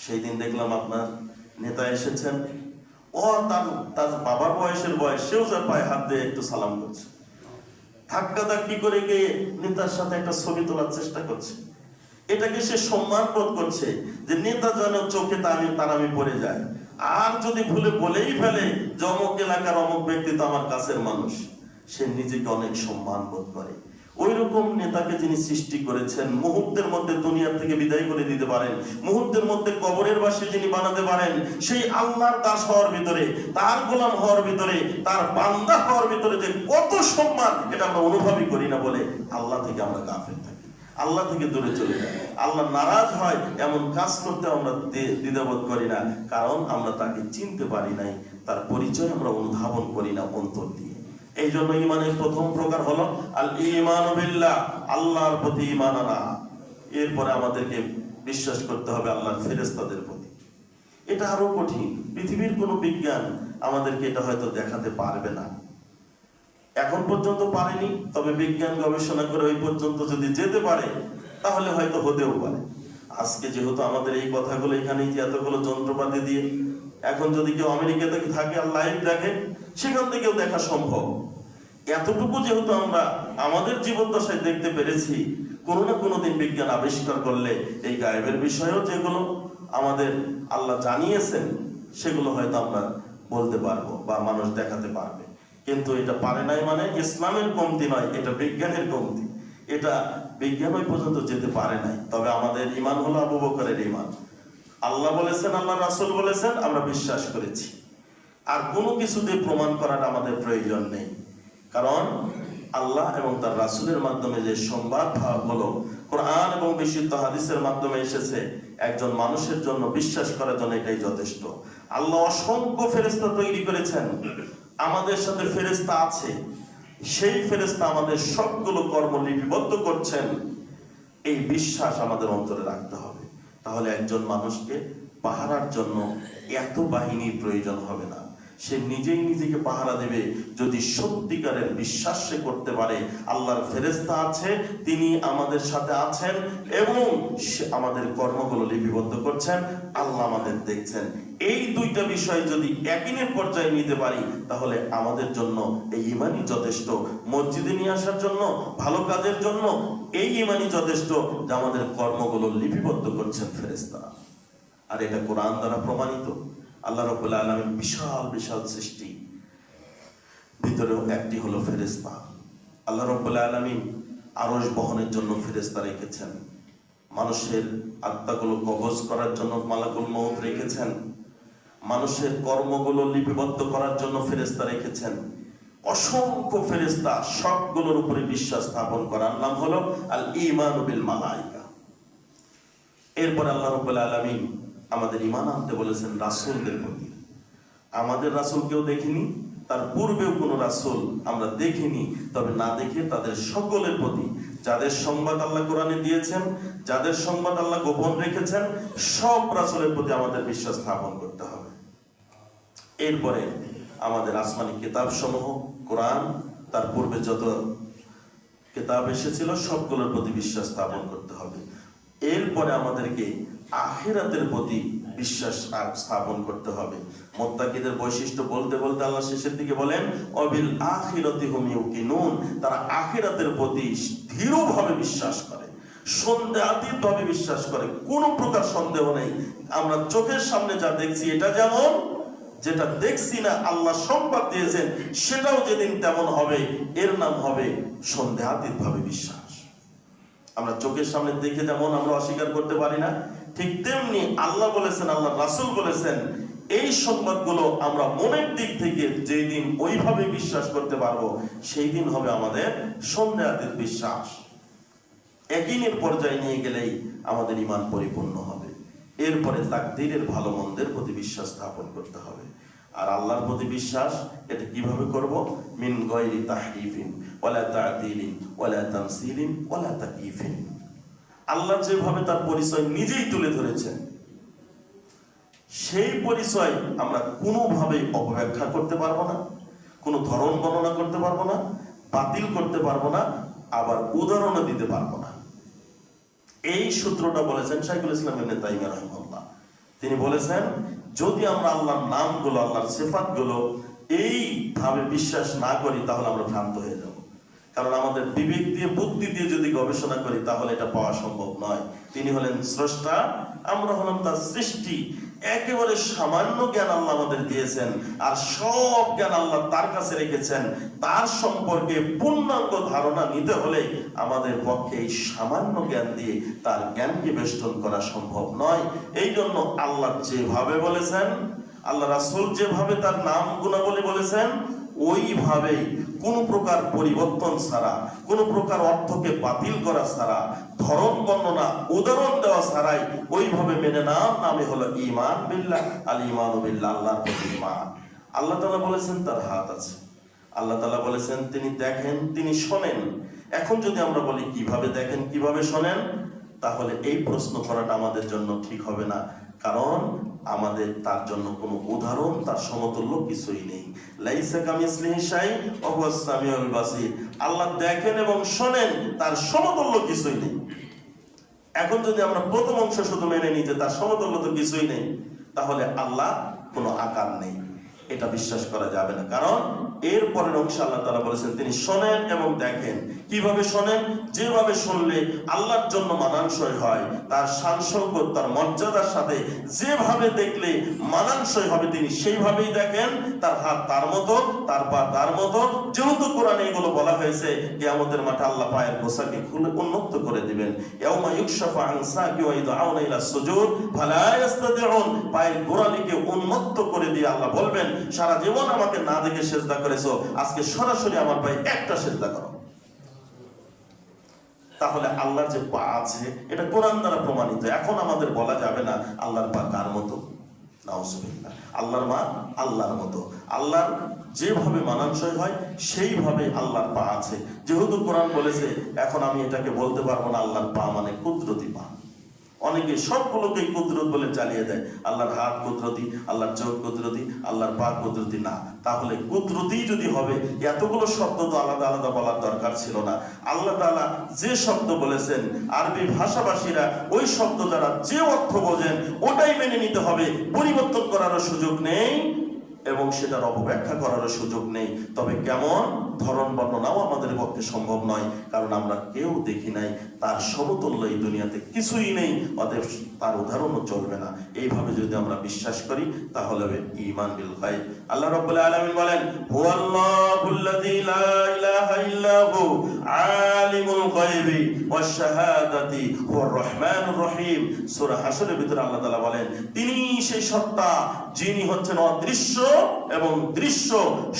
সেই দিন দেখলাম আপনার নেতা এসেছেন, ও তার বাবার বয়সের বয়স, সেও যার পায়ে হাত দিয়ে একটু সালাম করছে, ধাক্কা ধাক্কি করে গিয়ে নেতার সাথে একটা ছবি তোলার চেষ্টা করছে। এটাকে সে সম্মান বোধ করছে যে নেতা যেন চোখে তার আমি পড়ে যায়। আর যদি ভুলে বলেই ফেলে যে অমুক এলাকার অমুক ব্যক্তি তো আমার কাছের মানুষ, সে নিজেকে অনেক সম্মান বোধ করে। ওই রকম নেতাকে যিনি সৃষ্টি করেছেন, মুহূর্তের মধ্যে দুনিয়া থেকে বিদায় করে দিতে পারেন, মুহূর্তের মধ্যে কবরের বাসী যিনি বানাতে পারেন, সেই আল্লাহর দাস হওয়ার ভিতরে, তার গোলাম হওয়ার ভিতরে, তার বান্দা হওয়ার ভিতরে যে কত সম্মান, এটা আমরা অনুভবই করি না বলে আল্লাহ থেকে আমরা গাফিল থাকি, আল্লাহ থেকে দূরে চলে যাই। আল্লাহ নারাজ হয় এমন কাজ করতে আমরা দ্বিধাবোধ করি না, কারণ আমরা তাকে চিনতে পারি নাই, তার পরিচয় আমরা অনুধাবন করি না অন্তর দিয়ে। এই জন্য ইমানের প্রথম প্রকার হলো আল ঈমানু বিল্লাহ, আল্লাহর প্রতি ঈমান আনা। এরপরে আমাদেরকে বিশ্বাস করতে হবে আল্লাহর ফেরেশতাদের প্রতি। এটা আরো কঠিন, পৃথিবীর কোনো বিজ্ঞান আমাদেরকে এটা হয়তো দেখাতে পারবে না, এখন পর্যন্ত পারেনি। তবে বিজ্ঞান গবেষণা করে ওই পর্যন্ত যদি যেতে পারে তাহলে হয়তো হতেও পারে। আজকে যেহেতু আমাদের এই কথাগুলো এখানে যে এতগুলো যন্ত্রপাতি দিয়ে, এখন যদি কেউ আমেরিকাতে থাকে আর লাইভ দেখে, সেখান থেকেও দেখা সম্ভব। এতটুকু যেহেতু আমরা আমাদের জীবন দশায় দেখতে পেরেছি, কোনো না কোনো দিন বিজ্ঞান আবিষ্কার করলে এই গায়েবের বিষয়েও যেগুলো আমাদের আল্লাহ জানিয়েছেন সেগুলো হয়তো আমরা বলতে পারবো বা মানুষ দেখাতে পারবে। কিন্তু এটা পারে নাই মানে ইসলামের কমতি নয়, এটা বিজ্ঞানের কমতি। এটা বিজ্ঞান ওই পর্যন্ত যেতে পারে নাই। তবে আমাদের ঈমান হলো আবু বকরের ঈমান। আল্লাহ বলেছেন, আল্লাহ রাসূল বলেছেন, আমরা বিশ্বাস করেছি। আর কোনো কিছু দিয়ে প্রমাণ করার আমাদের প্রয়োজন নেই, কারণ আল্লাহ এবং তার রাসূলের মাধ্যমে যে সংবাদ হলো, কোরআন এবং বিশুদ্ধ হাদিসের মাধ্যমে এসেছে, একজন মানুষের জন্য বিশ্বাস করার জন্য এটাই যথেষ্ট। আল্লাহ অসংখ্য ফেরেশতা তৈরি করেছেন, আমাদের সাথে ফেরেশতা আছে, সেই ফেরেশতা আমাদের সবগুলো কর্ম লিপিবদ্ধ করছেন, এই বিশ্বাস আমাদের অন্তরে রাখতে হবে। তাহলে একজন মানুষকে পাহারার জন্য এত বাহিনীর প্রয়োজন হবে না, সে নিজেই নিজেকে পাহারা দেবে যদি সত্যিকারের বিশ্বাস সে করতে পারে আল্লাহর ফেরেশতা আছে, তিনি আমাদের সাথে আছেন এবং আমাদের কর্মগুলো লিপিবদ্ধ করছেন, আল্লাহ আমাদের দেখছেন। এই দুইটা বিষয় যদি ইয়াকিনের পর্যায়ে নিতে পারি তাহলে আমাদের জন্য এই ঈমানই যথেষ্ট। মসজিদে নিয়ে আসার জন্য, ভালো কাজের জন্য এই ঈমানই যথেষ্ট যে আমাদের কর্মগুলো লিপিবদ্ধ করছেন ফেরেশতা। আর এটা কোরআন দ্বারা প্রমাণিত। আল্লাহ রাব্বুল আলামিন বিশাল বিশাল সৃষ্টি, ভিতরেও একটি হলো ফেরেশতা। আল্লাহ রাব্বুল আলামিন আরশ বহনের জন্য ফেরেশতা রেখেছেন, মানুষের আত্মাগুলো কবজ করার জন্য মালাকুল মউত রেখেছেন, মানুষের কর্মগুলো লিপিবদ্ধ করার জন্য ফেরেশতা রেখেছেন। অসংখ্য ফেরেশতা, সবগুলোর উপরে বিশ্বাস স্থাপন করার নাম হলো আল ঈমান বিল মালাইকা। এরপর আল্লাহ রাব্বুল আলামিন আমাদের ঈমান আনতে বলেছেন রাসূলদের প্রতি। আমাদের রাসূল কেউ দেখিনি, তার পূর্বেও কোনো রাসূল আমরা দেখিনি, তবে না দেখে তাদের সকলের প্রতি, যাদের সংবাদ আল্লাহ কোরআনে দিয়েছেন, যাদের সংবাদ আল্লাহ গোপন রেখেছেন, সব রাসূলের প্রতি আমাদের বিশ্বাস স্থাপন করতে হবে। এরপরে আমাদের আসমানি কিতাব সমূহ, কোরআন, তার পূর্বে যত কিতাব এসেছিল সবগুলোর প্রতি বিশ্বাস স্থাপন করতে হবে। এরপরে আমাদেরকে আখিরাতের প্রতি বিশ্বাস স্থাপন করতে হবে। মুত্তাকিদের বৈশিষ্ট্য বলতে বলতে আল্লাহ শেষের দিকে বলেন অবিল আখিরাতি হুম ইউকিনুন, তারা আখিরাতের প্রতি দৃঢ়ভাবে বিশ্বাস করে, সন্দেহাতীতভাবে বিশ্বাস করে, কোনো প্রকার সন্দেহ নেই। আমরা চোখের সামনে যা দেখছি এটা যেমন, যেটা দেখছি না আল্লাহ সংবাদ দিয়েছেন সেটাও যেদিন তেমন হবে, এর নাম হবে সন্দেহাতীতভাবে বিশ্বাস। আমরা চোখের সামনে দেখে যেমন আমরা অস্বীকার করতে পারি না, ঠিক তেমনি আল্লাহ বলেছেন, আল্লাহ রাসূল বলেছেন, এই সংবাদগুলো আমরা মনের দিক থেকে যেই দিন ওইভাবে বিশ্বাস করতে পারবো, সেই দিন হবে আমাদের সন্দেহাতীত বিশ্বাস। ইয়াকিনের পর্যায়ে নিয়ে গেলেই আমাদের ঈমান পরিপূর্ণ হবে। এরপরে তাকদীরের ভালো মন্দের প্রতি বিশ্বাস স্থাপন করতে হবে। আর আল্লাহর প্রতি বিশ্বাস এটা কিভাবে করব? মিন গায়রি তাহরিফিন ওয়ালা তা'দীলিন ওয়ালা তামসিলিন ওয়ালা তাকয়ীফিন। আল্লাহ যেভাবে তার পরিচয় নিজেই তুলে ধরেছেন, সেই পরিচয় আমরা কোনোভাবে অপব্যাখ্যা করতে পারবো না, কোনো ধরন বর্ণনা করতে পারবো না, বাতিল করতে পারবো না, আবার উদাহরণও দিতে পারবো না। এই সূত্রটা বলেছেন শাইখুল ইসলাম ইবনে তাইমিয়া রাহিমাহুল্লাহ। তিনি বলেছেন যদি আমরা আল্লাহর নামগুলো, আল্লাহর সিফাতগুলো এইভাবে বিশ্বাস না করি তাহলে আমরা ভ্রান্ত হয়ে যাব। কারণ আমাদের বিবেক দিয়ে, বুদ্ধি দিয়ে যদি গবেষণা করি তাহলে এটা পাওয়া সম্ভব নয়। তিনি হলেন স্রষ্টা, আমরা হলাম তার সৃষ্টি। একেবারে সামান্য জ্ঞান আল্লাহ আমাদের দিয়েছেন, আর সব জ্ঞান আল্লাহ তার কাছে রেখেছেন। তার সম্পর্কে পূর্ণাঙ্গ ধারণা নিতে হলে আমাদের পক্ষে এই সামান্য জ্ঞান দিয়ে তার জ্ঞানকে বেষ্টন করা সম্ভব নয়। এই জন্য আল্লাহ যেভাবে বলেছেন, আল্লাহ রাসূল যেভাবে তার নাম গুণাবলী বলেছেন, ওইভাবে কোন প্রকার পরিবর্তন ছাড়া, কোন প্রকার অর্থকে বাতিল করা ছাড়া, ধরন বর্ণনা, উদাহরণ দেওয়া ছাড়াই ওইভাবে মেনে নেওয়ার নামে হলো ঈমান বিল্লাহ। আল ঈমানু বিল্লাহ, আল্লাহর প্রতি ঈমান। আল্লাহ তাআলা বলেছেন তার হাত আছে, আল্লাহ তাআলা বলেছেন তিনি দেখেন, তিনি শোনেন। এখন যদি আমরা বলি কিভাবে দেখেন, কিভাবে শোনেন, তাহলে এই প্রশ্ন করাটা আমাদের জন্য ঠিক হবে না। কারণ আমাদের তার জন্য কোনো উদাহরণ, তার সমতুল্য কিছুই নেই। লাইসা কামিসলিহি শাই ওয়া হুয়াস সামিউল বাসীর। আল্লাহ দেখেন এবং শোনেন, তার সমতুল্য কিছুই নেই। এখন যদি আমরা প্রথম অংশ শুধু মেনে নিই যে তার সমতুল্য তো কিছুই নেই, তাহলে আল্লাহ কোনো আকার নেই, এটা বিশ্বাস করা যাবে না। কারণ এর পরের অংশে আল্লাহ তাআলা বলেছেন তিনি শোনেন এবং দেখেন। কিভাবে শোনেন? যেভাবে শুনলে আল্লাহর জন্য মানানসই হয়, তার শান শওকত, তার মর্যাদার সাথে যেভাবে দেখলে মানানসই হবে তিনি সেইভাবেই দেখেন। তার হাত তার মতো, তার পা তার মতো। যেহেতু কোরআনে এগুলো বলা হয়েছে, কিয়ামতের মাঠে আল্লাহ পায়ের গোছাকে খুলে উন্মুক্ত করে দিবেন। ইয়াউমা ইউকশাফু আন সাকি ওয়া ইদআউনা ইলা সুজুদ ফালা ইস্তাতিউন। পায়ের গোড়ালিকে উন্মুক্ত করে দিয়ে আল্লাহ বলবেন, সারা জীবন আমাকে না দেখে সিজদা করেছো, আজকে সরাসরি আমার পায়ে একটা সিজদা করো। তাহলে আল্লাহর যে পা আছে এটা কোরআন দ্বারা প্রমাণিত। এখন আমাদের বলা যাবে না আল্লাহর পা কার মতো, নাউজুবিল্লাহ। আল্লাহর মা আল্লাহর মতো, আল্লাহর যেভাবে মানানসই হয় সেইভাবে আল্লাহর পা আছে। যেহেতু কোরআন বলেছে, এখন আমি এটাকে বলতে পারবো না আল্লাহর পা মানে কুদরতি পা। অনেকে সবগুলোকে কুদরত বলে চালিয়ে দেয়। আল্লাহর হাত কুদরতি, আল্লাহর চোখ কুদরতি, আল্লাহর পা কুদরতি না। তাহলে কুদরতি যদি হবে, এতগুলো শব্দ তো আলাদা আলাদা বলার দরকার ছিল না। আল্লাহ তাআলা যে শব্দ বলেছেন, আরবি ভাষাভাষীরা ওই শব্দ দ্বারা যে অর্থ বোঝেন ওটাই মেনে নিতে হবে, পরিবর্তন করারও সুযোগ নেই এবং সেটার অপব্যাখ্যা করারও সুযোগ নেই। তবে কেমন ধরন বর্ণনাও আমাদের পক্ষে সম্ভব নয়, কারণ আমরা কেউ দেখি নাই, তার সমতুল্য এই দুনিয়াতে কিছুই নেই, অতএব তার উদাহরণও চলবে না। এইভাবে যদি আমরা বিশ্বাস করি তাহলে হবে ঈমান বিল গায়ব। আল্লাহ রাব্বুল আলামিন বলেন, হুয়াল্লাহুল্লাযী লা ইলাহা ইল্লা হু আলিমুল গায়বি ওয়াশ শাহাদাতি হুয়ার রহমানুর রহিম। সূরা হাশরের ভিতরে আল্লাহ তাআলা বলেন তিনি সেই সত্তা যিনি হচ্ছেন অদৃশ্য এবং দৃশ্য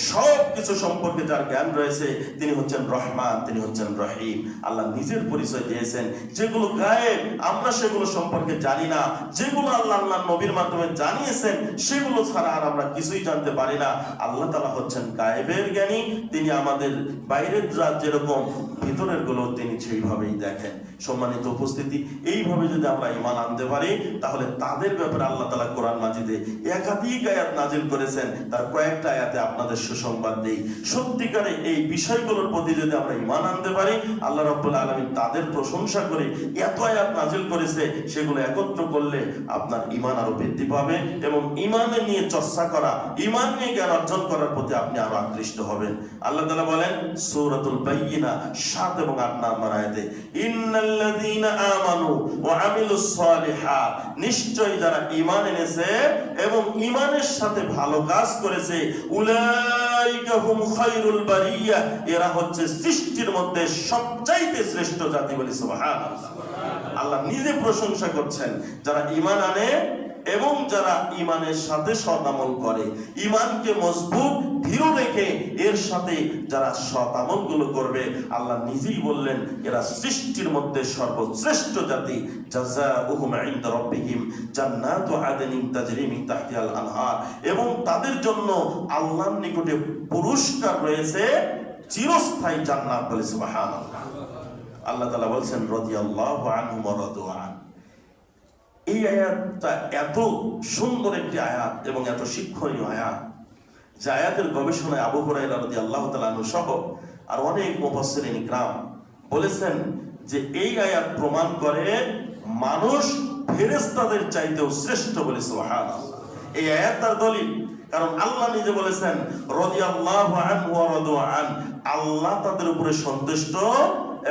সব কিছু সম্পর্কে যার জ্ঞান রয়েছে তিনি হচ্ছেন রহমান, তিনি হচ্ছেন রহিম। আল্লাহ নিজের পরিচয় দিয়েছেন। যেগুলো গায়েব আমরা সেগুলো সম্পর্কে জানি না, যেগুলো আল্লাহ নবীর মাধ্যমে জানিয়েছেন সেগুলো ছাড়া আর আমরা কিছুই জানতে পারি না। আল্লাহ তাআলা হচ্ছেন গায়েবের জ্ঞানী। তিনি আমাদের বাইরের রাত যেরকম ভিতরের গুলো তিনি সেইভাবেই দেখেন। সম্মানিত উপস্থিতি, এইভাবে যদি আমরা ঈমান আনতে পারি তাহলে তাদের ব্যাপারে আল্লাহ তাআলা কোরআন মাজিদে একাধিক আয়াত নাজিল করেছেন। তার কয়েকটা আয়াতে আপনাদের সুসংবাদ দেই। সত্যিকারে এই বিষয়গুলোর প্রতি যদি আমরা ঈমান আনতে পারি, আল্লাহ রাব্বুল আলামিন তাদের প্রশংসা করে এত আয়াত নাজিল করেছে, সেগুলো একত্র করলে আপনার ঈমান আরো বৃদ্ধি পাবে এবং ঈমানে নিয়ে চর্চা করা, ঈমান নিয়ে জ্ঞান অর্জন করার প্রতি আপনি আরো আকৃষ্ট হবেন। আল্লাহ তাআলা বলেন সূরাতুল বাইয়িনা 7 এবং 8 নম্বর আয়াতে, ইন্নাল্লাযীনা আমানু ওয়া আমিলুস সালিহাত, নিশ্চয়ই যারা ঈমান এনেছে এবং ঈমানের সাথে ভালো কাজ করেছে, উলাইকা হুম খায়রুল বারিয়া, এরা হচ্ছে সৃষ্টির মধ্যে সবচাইতে শ্রেষ্ঠ জাতি। বলি সুবহানাল্লাহ। আল্লাহ নিজে প্রশংসা করছেন যারা ঈমান আনে এবং যারা ঈমানের সাথে সৎ আমল করে, ঈমানকে মজবুত দৃঢ় রেখে এর সাথে যারা সৎ আমলগুলো করবে, আল্লাহ নিজেই বললেন এরা সৃষ্টির মধ্যে সর্বশ্রেষ্ঠ জাতি। জাযাউহুম ইনদা রাব্বিহিম জান্নাতু আদনিন তাজরি মিন তাহতিহাল আনহার, এবং তাদের জন্য আল্লাহর নিকটে পুরস্কার রয়েছে চিরস্থায়ী জান্নাত। বলে সুবহানাল্লাহ। আল্লাহ তাআলা বলছেন রাদিয়াল্লাহু আনহুম ওয়া রাদু আন। এই আয়াতটা এত সুন্দর একটি আয়াত এবং এত শিক্ষণীয় আয়াত, যে আয়াতের গবেষণায় আবু হুরায়রা রাদিয়াল্লাহু তাআলা আনহু সহ আর অনেক মুফাসসিরিন ইকরাম বলেছেন যে এই আয়াত প্রমাণ করে মানুষ ফেরেশতাদের চাইতেও শ্রেষ্ঠ। বলে সুবহানাল্লাহ। এই আয়াত তার দলিল, কারণ আল্লাহ নিজে বলেছেন রাদিয়াল্লাহু আনহু ওয়া রাদু আন, আল্লাহ তাদের উপরে সন্তুষ্ট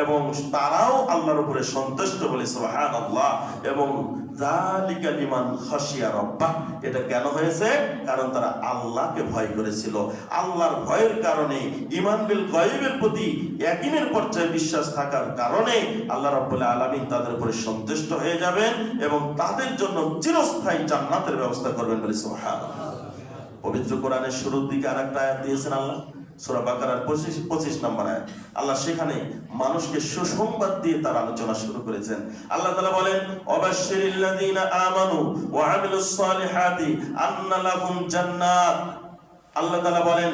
এবং তারাও আল্লাহর উপরে সন্তুষ্ট। বলে সুবহানাল্লাহ। এবং যালিকা লিমান খাশিয়া রাব্বাহ, এটা কেন হয়েছে? কারণ তারা আল্লাহকে ভয় করেছিল। আল্লাহর ভয়ের কারণে, ঈমান বিল গায়বের প্রতি ইয়াকিনের পর্যায়ে বিশ্বাস থাকার কারণে আল্লাহ রাব্বুল আলামিন তাদের উপরে সন্তুষ্ট হয়ে যাবেন এবং তাদের জন্য চিরস্থায়ী জান্নাতের ব্যবস্থা করবেন। বলে সুবহানাল্লাহ। পবিত্র কোরআনের শুরুর দিকে আরেকটা আয়াত দিয়েছেন আল্লাহ, সূরা বাকারার 25 নম্বর আয়াত। আল্লাহ সেখানে মানুষকে সুসংবাদ দিয়ে তার আলোচনা শুরু করেছেন। আল্লাহ তাআলা বলেন ওয়াবাশশিরিল্লাযীনা আমানু ওয়া আমিলুস সালিহাতি আন্না লাহুম জান্নাত। আল্লাহ তাআলা বলেন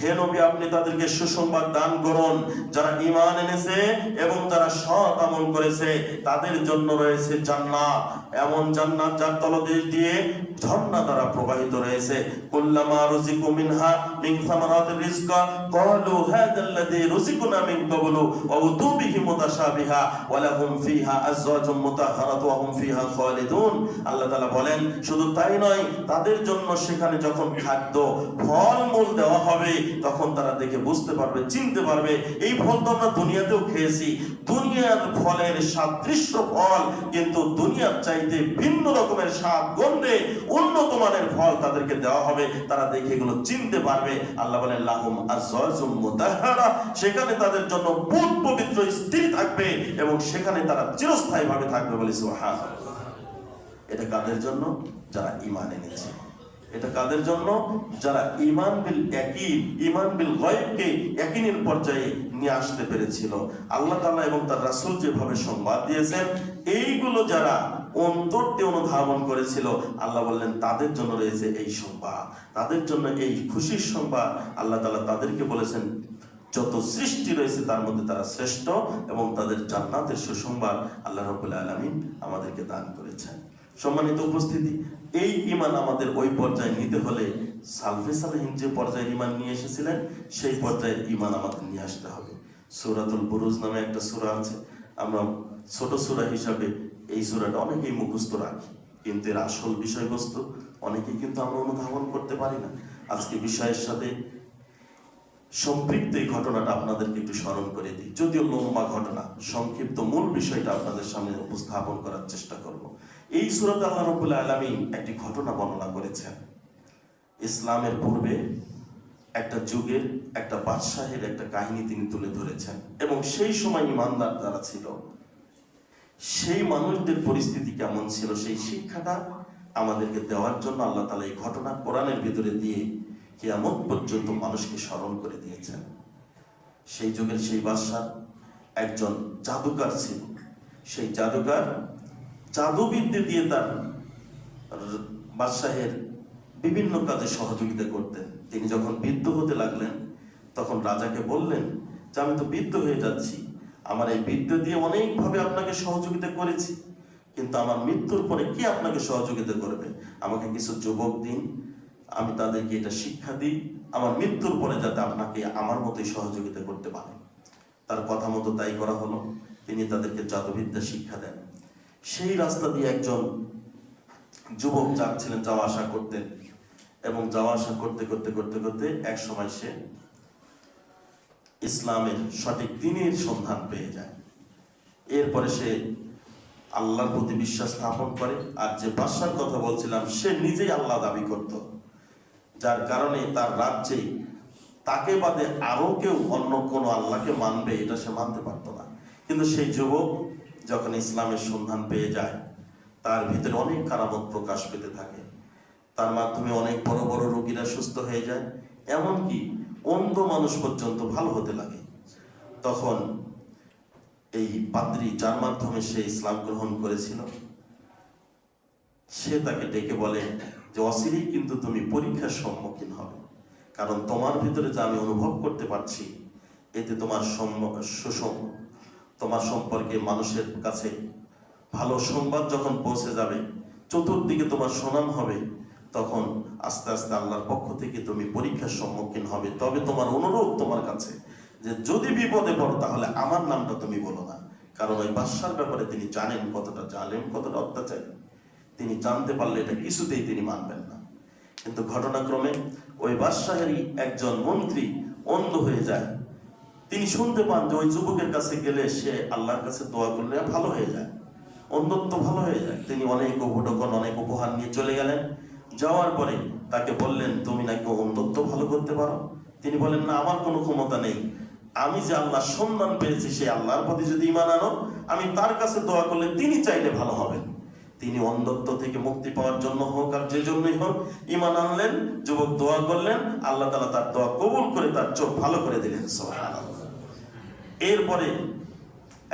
হে নবী আপনি তাদেরকে সুসংবাদ দান করুন, যারা ঈমান এনেছে এবং যারা সৎ আমল করেছে তাদের জন্য রয়েছে জান্নাত, এমন জান্নাত যার তলদেশ দিয়ে ঝর্ণা দ্বারা প্রবাহিত রয়েছে। কুল্লামা রুজিকু মিনহা মিন সামারাতির রিজকা ক্বালু হাযাল্লাযী রুজিকুনা মিন ক্বাবলু ওয়া উতু বিহি মুতাশাবিহা ওয়া লাহুম ফিহা আজওয়াজুম মুতাহহারাতুন ওয়া হুম ফিহা খালিদুন। আল্লাহ তাআলা বলেন শুধু তাই নয়, তাদের জন্য সেখানে যখন খাদ্য ফলমূল দেওয়া হবে তখন তারা দেখে বুঝতে পারবে, চিনতে পারবে এই ফল তো আমরা দুনিয়াতেও খেয়েছি, দুনিয়ার ফলের সাদৃশ্য ফল, কিন্তু দুনিয়ার চাইতে ভিন্ন রকমের স্বাদ গন্ধে উন্নত মানের ফল তাদেরকে দেওয়া হবে, তারা দেখে এগুলো চিনতে পারবে। আল্লাহ বলেন লাহুম আজওয়াজুম মুতাহহারা, সেখানে তাদের জন্য পবিত্র স্ত্রী থাকবে এবং সেখানে তারা চিরস্থায়ী ভাবে থাকবে। বলে সুবহানাল্লাহ। এটা কাদের জন্য? যারা ঈমান এনেছে। এটা কাদের জন্য? যারা ঈমান বিল ইয়াকিন, ঈমান বিল গায়বকে ইয়াকিনের পর্যায়ে নিয়ে আসতে পেরেছিল। আল্লাহ তাআলা এবং তার রাসূল যেভাবে সংবাদ দিয়েছেন, এইগুলো যারা অন্তরতে অনুধাবন করেছিল, আল্লাহ বললেন তাদের জন্য রয়েছে এই সংবাদ, তাদের জন্য এই খুশির সংবাদ। আল্লাহ তাআলা তাদেরকে বলেছেন যত সৃষ্টি রয়েছে তার মধ্যে তারা শ্রেষ্ঠ এবং তাদের জান্নাতের সুসংবাদ আল্লাহ রাব্বুল আলামিন আমাদেরকে দান করেছেন। সম্মানিত উপস্থিতি, এই ঈমান আমাদের ওই পর্যায়ে নিতে হলে সালফে সালেহিন যে পর্যায়ে ঈমান নিয়ে এসেছিলেন সেই পর্যায়ের ঈমান আমাদের নিয়ে আসতে হবে। সূরাতুল বুরুজ নামে একটা সূরা আছে, আমরা ছোট সূরা হিসাবে এই সূরাটা অনেকেই মুখস্থ রাখি, কিন্তু এর আসল বিষয়বস্তু অনেকেই কিন্তু আমরা অনুধাবন করতে পারি না। আজকে বিষয়ের সাথে সম্পৃক্ত এই ঘটনাটা আপনাদেরকে একটু স্মরণ করে দিই, যদিও লম্বা ঘটনা, সংক্ষিপ্ত মূল বিষয়টা আপনাদের সামনে উপস্থাপন করার চেষ্টা করব। এই সূরাতে আল্লাহ রাব্বুল আলামিন একটি ঘটনা বর্ণনা করেছেন। ইসলামের পূর্বে একটা যুগের একটা বাদশাহের একটা কাহিনী তিনি তুলে ধরেছেন এবং সেই সময় ঈমানদার যারা ছিল সেই মানুষদের পরিস্থিতি কেমন ছিল সেই শিক্ষাটা আমাদেরকে দেওয়ার জন্য আল্লাহ তাআলা এই ঘটনা কোরআনের ভিতরে দিয়ে কিয়ামত পর্যন্ত মানুষকে স্মরণ করে দিয়েছেন। সেই যুগের সেই বাদশার একজন জাদুকর ছিল। সেই জাদুকর জাদুবিদ্যে দিয়ে তার বাদশাহের বিভিন্ন কাজে সহযোগিতা করতেন। তিনি যখন বৃদ্ধ হতে লাগলেন তখন রাজাকে বললেন যে আমি তো বৃদ্ধ হয়ে যাচ্ছি, আমার এই বিদ্যা দিয়ে অনেকভাবে আপনাকে সহযোগিতা করেছি, কিন্তু আমার মৃত্যুর পরে কে আপনাকে সহযোগিতা করবে? আমাকে কিছু যুবক দিন, আমি তাদেরকে এটা শিক্ষা দিই, আমার মৃত্যুর পরে যাতে আপনাকে আমার মতোই সহযোগিতা করতে পারে। তার কথা মতো তাই করা হলো। তিনি তাদেরকে জাদুবিদ্যা শিক্ষা দেন। সেই রাস্তা দিয়ে একজন যুবক যাচ্ছিলেন, যাওয়া আসা করতেন, এবং যাওয়া আসা করতে করতে করতে করতে এক সময় সে ইসলামের সঠিক দ্বীনের সন্ধান পেয়ে যায়। এরপরে সে আল্লাহর প্রতি বিশ্বাস স্থাপন করে। আর যে বাদশার কথা বলছিলাম, সে নিজেই আল্লাহ দাবি করত, যার কারণে তার রাজ্যে তাকে বাদে আরো কেউ অন্য কোনো আল্লাহকে মানবে এটা সে মানতে পারত না। কিন্তু সেই যুবক যখন ইসলামের সন্ধান পেয়ে যায়, তার ভিতরে অনেক কারামত প্রকাশ পেতে থাকে। তার মাধ্যমে অনেক বড় বড় রোগীরা সুস্থ হয়ে যায়, এমনকি অন্ধ মানুষ পর্যন্ত ভালো হতে লাগে। তখন এই পাদ্রী, যার মাধ্যমে সে ইসলাম গ্রহণ করেছিল, সে তাকে ডেকে বলে যে অচিরেই কিন্তু তুমি পরীক্ষার সম্মুখীন হবে, কারণ তোমার ভিতরে যা আমি অনুভব করতে পারছি, এতে তোমার তোমার সম্পর্কে মানুষের কাছে ভালো সংবাদ যখন পৌঁছে যাবে, চতুর্দিকে তোমার সুনাম হবে, তখন আস্তে আস্তে আল্লাহর পক্ষ থেকে তুমি পরীক্ষার সম্মুখীন হবে। তবে তোমার অনুরোধ তোমার কাছে যে যদি বিপদে পড়ো তাহলে আমার নামটা তুমি বলো না, কারণ ওই বাদশার ব্যাপারে তিনি জানেন কতটা জালেম, কতটা অত্যাচারী। তিনি জানতে পারলে এটা কিছুতেই তিনি মানবেন না। কিন্তু ঘটনাক্রমে ওই বাদশাহেরই একজন মন্ত্রী অন্ধ হয়ে যায়। তিনি শুনতে পান যে ওই যুবকের কাছে গেলে সে আল্লাহর কাছে দোয়া করলে ভালো হয়ে যায়, অন্ধত্ব ভালো হয়ে যায়। তিনি অনেক উপঢৌকন, অনেক উপহার নিয়ে চলে গেলেন। যাওয়ার পরে তাকে বললেন, তুমি নাকি অন্ধত্ব ভালো করতে পারো? তিনি বলেন, না, আমার কোনো ক্ষমতা নেই। আমি যে আল্লাহর সন্ধান পেয়েছি, সেই আল্লাহর প্রতি যদি ঈমান আনো, আমি তার কাছে দোয়া করলে তিনি চাইলে ভালো হবেন। তিনি অন্ধত্ব থেকে মুক্তি পাওয়ার জন্য হোক আর যে জন্যই হোক ঈমান আনলেন। যুবক দোয়া করলেন, আল্লাহ তাআলা তার দোয়া কবুল করে তার চোখ ভালো করে দিলেন। সুবহানাল্লাহ। এরপরে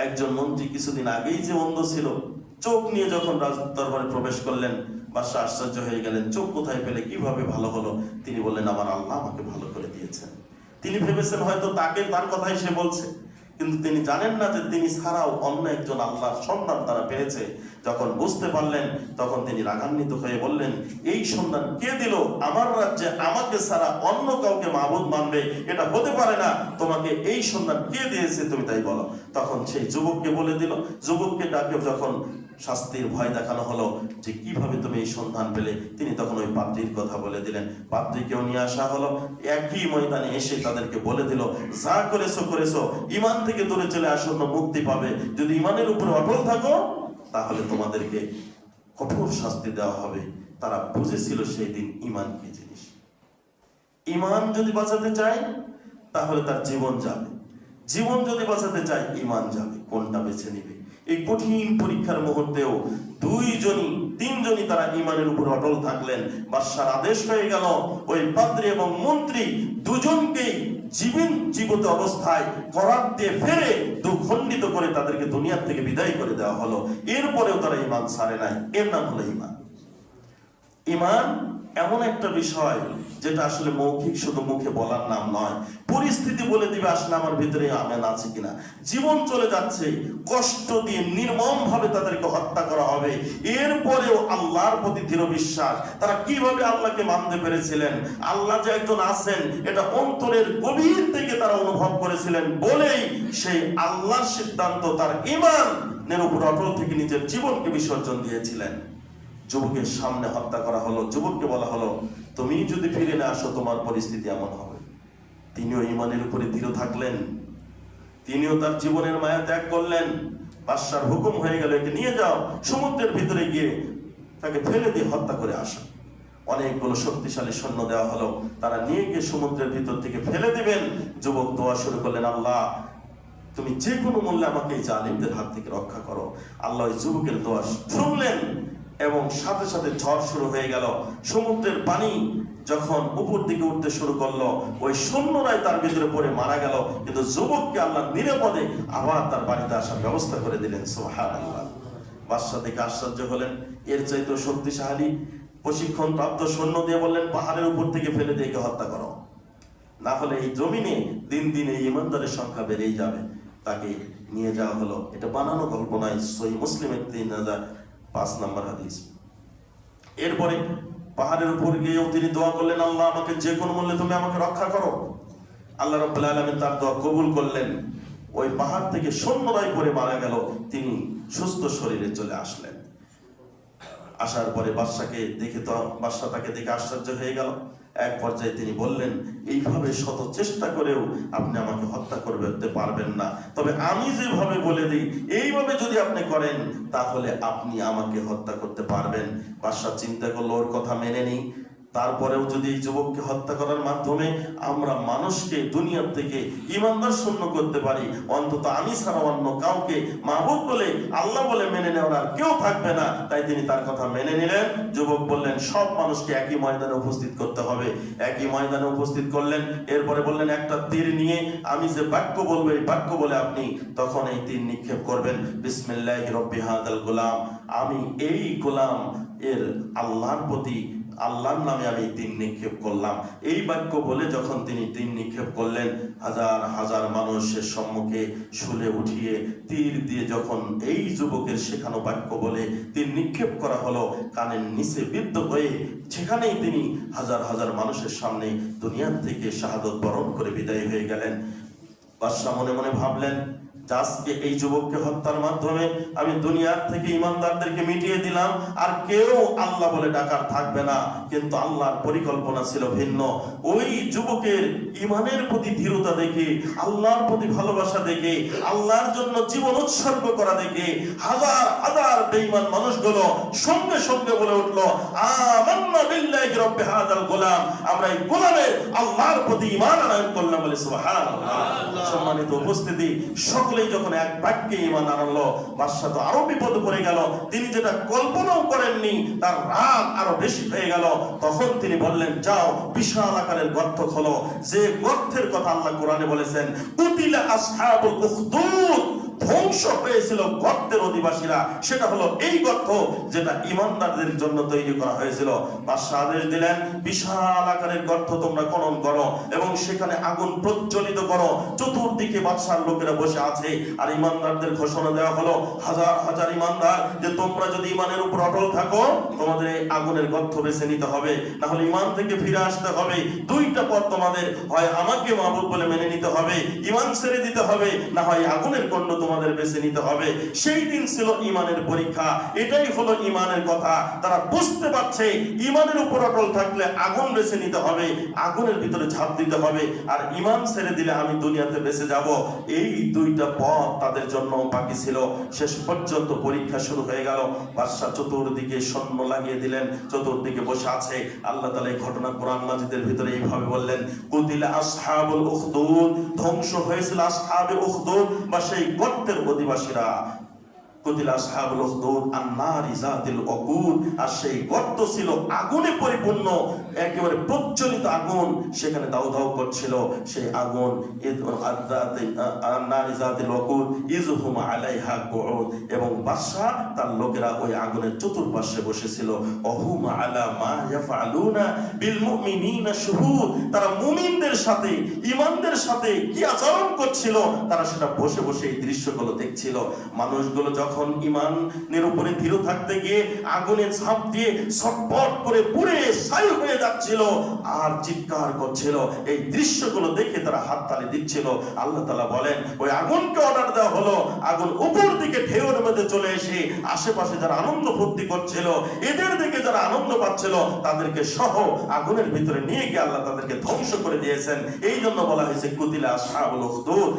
একজন মন্ত্রী কিছুদিন আগেই যে অন্ধ ছিল, চোখ নিয়ে যখন রাজ দরবারে প্রবেশ করলেন, বাদশা আশ্চর্য হয়ে গেলেন, চোখ কোথায় পেলে, কিভাবে ভালো হলো? তিনি বললেন, আমার আল্লাহ আমাকে ভালো করে দিয়েছেন। তিনি ভেবেছেন হয়তো তার কথাই সে বলছে, কিন্তু তিনি জানেন না যে তিনি ছাড়াও অন্য একজন আল্লাহর সন্ধান তারা পেয়েছে। যখন বুঝতে পারলেন তখন তিনি রাগান্বিত হয়ে বললেন, এই সন্ধান কে দিল? আমার রাজ্যে আমাকে ছাড়া অন্য কাউকে মাবুদ মানবে, এটা হতে পারে না। তোমাকে এই সন্ধান কে দিয়েছে তুমি তাই বলো। তখন সেই যুবককে বলে দিল। যুবককে ডাকে যখন শাস্তির ভয় দেখানো হলো যে কিভাবে তুমি এই সন্ধান পেলে, তিনি তখন ওই পাদ্রীর কথা বলে দিলেন। পাদ্রীকেও নিয়ে আসা হলো। একই ময়দানে এসে তাদেরকে বলে দিল, যা করেছো করেছো, ঈমান থেকে দূরে চলে আসন্ন মুক্তি পাবে। যদি ঈমানের উপরে অটল থাকো তাহলে তোমাদেরকে কঠোর শাস্তি দেওয়া হবে। তারা বুঝেছিল সেই দিন ঈমান কি জিনিস। ঈমান যদি বাঁচাতে চায় তাহলে তার জীবন যাবে, জীবন যদি বাঁচাতে চায় ঈমান যাবে। কোনটা বেছে নিবে? এই কঠিন পরীক্ষার মুহূর্তেও তিনজনই তারা ঈমানের উপর অটল থাকলেন। বাদশার আদেশ হয়ে গেল ওই পাদ্রী এবং মন্ত্রী দুজনকেই জীবিত অবস্থায় করাত দিয়ে ফেরে দুখণ্ডিত করে তাদেরকে দুনিয়ার থেকে বিদায় করে দেওয়া হলো। এরপরেও তারা ঈমান ছাড়ে নাই। এর নাম হলো ঈমান। ঈমান এমন একটা বিষয় যেটা আসলে মৌখিক, শুধু মুখে বলার নাম নয়। পরিস্থিতি বলে দিবে আসলে আমার ভিতরে আমেন আছে কিনা। জীবন চলে যাচ্ছে, কষ্ট দিয়ে নির্মম ভাবে তাদেরকে হত্যা করা হবে, এরপরেও আল্লাহর প্রতি দৃঢ় বিশ্বাস। তারা কিভাবে আল্লাহকে মানতে পেরেছিলেন? আল্লাহ যে একজন আছেন এটা অন্তরের গভীর থেকে তারা অনুভব করেছিলেন বলেই সেই আল্লাহর সিদ্ধান্ত তার ঈমানের উপর অটল থেকে নিজের জীবনকে বিসর্জন দিয়েছিলেন। যুবকের সামনে হত্যা করা হলো। যুবককে বলা হলো, তুমি যদি ফিরে না আসো তোমার পরিস্থিতি এমন হবে। তিনিও ঈমানের উপরে দৃঢ় থাকলেন, তিনিও তার জীবনের মায়া ত্যাগ করলেন। বাদশার হুকুম হয়ে গেল, একে নিয়ে যাও, সমুদ্রের ভিতরে গিয়ে তাকে ফেলে দিয়ে হত্যা করে আসো। অনেকগুলো শক্তিশালী সৈন্য দেওয়া হলো, তারা নিয়ে গিয়ে সমুদ্রের ভিতর থেকে ফেলে দিবেন। যুবক দোয়া শুরু করলেন, আল্লাহ তুমি যে কোনো মূল্যে আমাকে এই জালিমদের হাত থেকে রক্ষা করো। আল্লাহ ওই যুবকের দোয়া শুনলেন। এবং সাথে সাথে ঝড় শুরু হয়ে গেল। সমুদ্রের পানি যখন উপর দিকে উঠতে শুরু করলো, ওই সৈন্যরাই তার ভিতরে পড়ে মারা গেল, কিন্তু যুবককে আল্লাহ নিরাপদে আবার তার বাড়িতে আসার ব্যবস্থা করে দিলেন। সুবহানাল্লাহ। বাদশা থেকে আশ্চর্য হলেন, এর চাইতে শক্তিশালী প্রশিক্ষণ প্রাপ্ত সৈন্য দিয়ে বললেন, পাহাড়ের উপর থেকে ফেলে দিয়ে একে হত্যা করো, না হলে এই জমিনে দিন দিন এই ইমানদারের সংখ্যা বেড়েই যাবে। তাকে নিয়ে যাওয়া হলো। এটা বানানো গল্প নয়, সহিহ মুসলিমের 3005 নম্বর হাদিস। এরপরে পাহাড়ের উপর গিয়েও তিনি দোয়া করলেন, আল্লাহ আমাকে যে কোনো মূল্যে তুমি আমাকে রক্ষা করো। আল্লাহ রাব্বুল আলামিন তার দোয়া কবুল করলেন। ওই পাহাড় থেকে সৈন্যরাই পড়ে মারা গেল, তিনি সুস্থ শরীরে চলে আসলেন। আসার পরে বাদশা তাকে দেখে আশ্চর্য হয়ে গেল। এক পর্যায়ে তিনি বললেন, এইভাবে শত চেষ্টা করেও আপনি আমাকে হত্যা করতে পারবেন না, তবে আমি যেভাবে বলে দিই এইভাবে যদি আপনি করেন তাহলে আপনি আমাকে হত্যা করতে পারবেন। বাদশা চিন্তা করলো, ওর কথা মেনে নিই। তারপরেও যদি এই যুবককে হত্যা করার মাধ্যমে আমরা মানুষকে দুনিয়ার থেকে ইমানদার শূন্য করতে পারি, অন্তত আমি ছাড়া অন্য কাউকে মাবুদ বলে আল্লাহ বলে মেনে নেওয়ার আর কেউ থাকবে না। তাই তিনি তার কথা মেনে নিলেন। যুবক বললেন, সব মানুষকে একই ময়দানে উপস্থিত করতে হবে। একই ময়দানে উপস্থিত করলেন। এরপরে বললেন, একটা তীর নিয়ে আমি যে বাক্য বলবো এই বাক্য বলে আপনি তখন এই তীর নিক্ষেপ করবেন। বিসমিল্লাহি রব্বি হাদাল গোলাম, আমি এই গোলাম এর আল্লাহর প্রতি, আল্লাহর নামে আমি তীর নিক্ষেপ করলাম। এই বাক্য বলে যখন তিনি তীর নিক্ষেপ করলেন, হাজার হাজার মানুষের সম্মুখে শুলে উঠিয়ে তীর দিয়ে যখন এই যুবকের শেখানো বাক্য বলে তীর নিক্ষেপ করা হলো, কানের নিচে বিদ্ধ হয়ে সেখানেই তিনি হাজার হাজার মানুষের সামনে দুনিয়ার থেকে শাহাদত বরণ করে বিদায় হয়ে গেলেন। বাদশা মনে মনে ভাবলেন, আজকে এই যুবককে হত্যার মাধ্যমে আমি দুনিয়ার থেকে ইমানদারদেরকে মিটিয়ে দিলাম, আর কেউ আল্লাহ বলে ডাকার থাকবে না। কিন্তু আল্লাহর পরিকল্পনা ছিল ভিন্ন। ওই যুবকের ইমানের প্রতি দৃঢ়তা দেখে, আল্লাহর প্রতি ভালোবাসা দেখে, আল্লাহর জন্য জীবন উৎসর্গ করা দেখে হাজার হাজার বেঈমান মানুষগুলো সঙ্গে সঙ্গে বলে উঠলো, আমান্না বিল্লাহি রাব্বি হাযাল গোলাম, আমরা এই গোলামের আল্লাহর প্রতি ঈমান আনয়ন করলাম বলে সুবহানাল্লাহ। সম্মানিত উপস্থিতি, সকলেই যখন এক বাক্যে ঈমান আনলো, বাদশা তো আরো বিপদে পড়ে গেল। তিনি যেটা কল্পনাও করেননি, তার রাগ আরো বেশি হয়ে গেল। তখন তিনি বললেন, যাও বিশাল আকারের গর্ত খোলো, যে গর্তের কথা আল্লাহ কোরআনে বলেছেন, কুতিলা আসহাবুল উখদুদ, ধ্বংস হয়েছিল গর্তের অধিবাসীরা। সেটা হলো এই গর্ত যেটা ইমানদারদের জন্য তৈরি করা হয়েছিল। বাদশা আদেশ দিলেন, বিশাল আকারের গর্ত তোমরা খনন করো এবং সেখানে আগুন প্রজ্বলিত করো। চতুর্দিকে বাদশার লোকেরা বসে আছে, আর ইমানদারদের ঘোষণা দেওয়া হলো, হাজার হাজার ইমানদার, যে তোমরা যদি ইমানের উপর অটল থাকো তোমাদের এই আগুনের গর্ত বেছে নিতে হবে, না হলে ইমান থেকে ফিরে আসতে হবে। দুইটা পথ তোমাদের, হয় আমাকে মাবুদ বলে মেনে নিতে হবে, ইমান ছেড়ে দিতে হবে, না হয় আগুনের গণ্ড তোমাদের বেছে নিতে হবে। সেই দিন ছিল ইমানের পরীক্ষা। এটাই হলো ইমানের কথা। তারা বুঝতে পারছে ইমানের উপর অটল থাকলে আগুন বেছে নিতে হবে, আগুনের ভিতরে ঝাঁপ দিতে হবে, আর ইমান ছেড়ে দিলে আমি দুনিয়াতে বেঁচে যাব। এই দুইটা পথ তাদের জন্য বাকি ছিল। শেষ পর্যন্ত পরীক্ষা শুরু হয়ে গেল। বাদশা চতুর্দিকে সৈন্য লাগিয়ে দিলেন, চতুর্দিকে বসে আছে। আল্লাহ তাআলা এই ঘটনা কোরআন মাজিদের ভিতরে এইভাবে বললেন, কুতিলা আসহাবুল উখদুদ, ধ্বংস হয়েছিল আসহাবে উখদুদ বা সেই গর্তের অধিবাসীরা। কুতিলা আসহাবুল উখদুদ আন-নারি যাতিল ওকুদ, আর সেই গর্ত ছিল আগুনে পরিপূর্ণ, একেবারে প্রজ্বলিত আগুন সেখানে দাউ দাউ করছিল। সেই আগুন আন-নারি যাতিল ওকুদ ইযহুম আলাইহা কুউদ, এবং বাদশা তার লোকেরা ওই আগুনের চতুর্পাশে বসেছিল। অহুম আলা মা ইয়াফআলুনা বিল মুমিনিনা শুহুদ, তারা মুমিনদের সাথে, ঈমানদের সাথে কি আচরণ করছিল তারা সেটা বসে বসে এই দৃশ্যগুলো দেখছিল। মানুষগুলো যখন ঈমানের উপরে দৃঢ় থাকতে গিয়ে আগুনে ঝাঁপ দিয়ে ছটফট করে পুড়ে ছাই হয়ে যাচ্ছিল আর চিৎকার করছিল, এই দৃশ্যগুলো দেখে তারা হাততালি দিচ্ছিল। আল্লাহ তাআলা বলেন, ওই আগুনকে অর্ডার দেওয়া হলো, আগুন উপর দিকে ঢেউয়ের মধ্যে চলে এসে আশেপাশে যারা আনন্দ ফুর্তি করছিল, এদের দিকে যারা আনন্দ পাচ্ছিল তাদেরকে সহ আগুনের ভিতরে নিয়ে গিয়ে আল্লাহ তাদেরকে ধ্বংস করে দিয়েছেন। এই জন্য বলা হয়েছে কুতিলা আসহাবুল উখদুদ।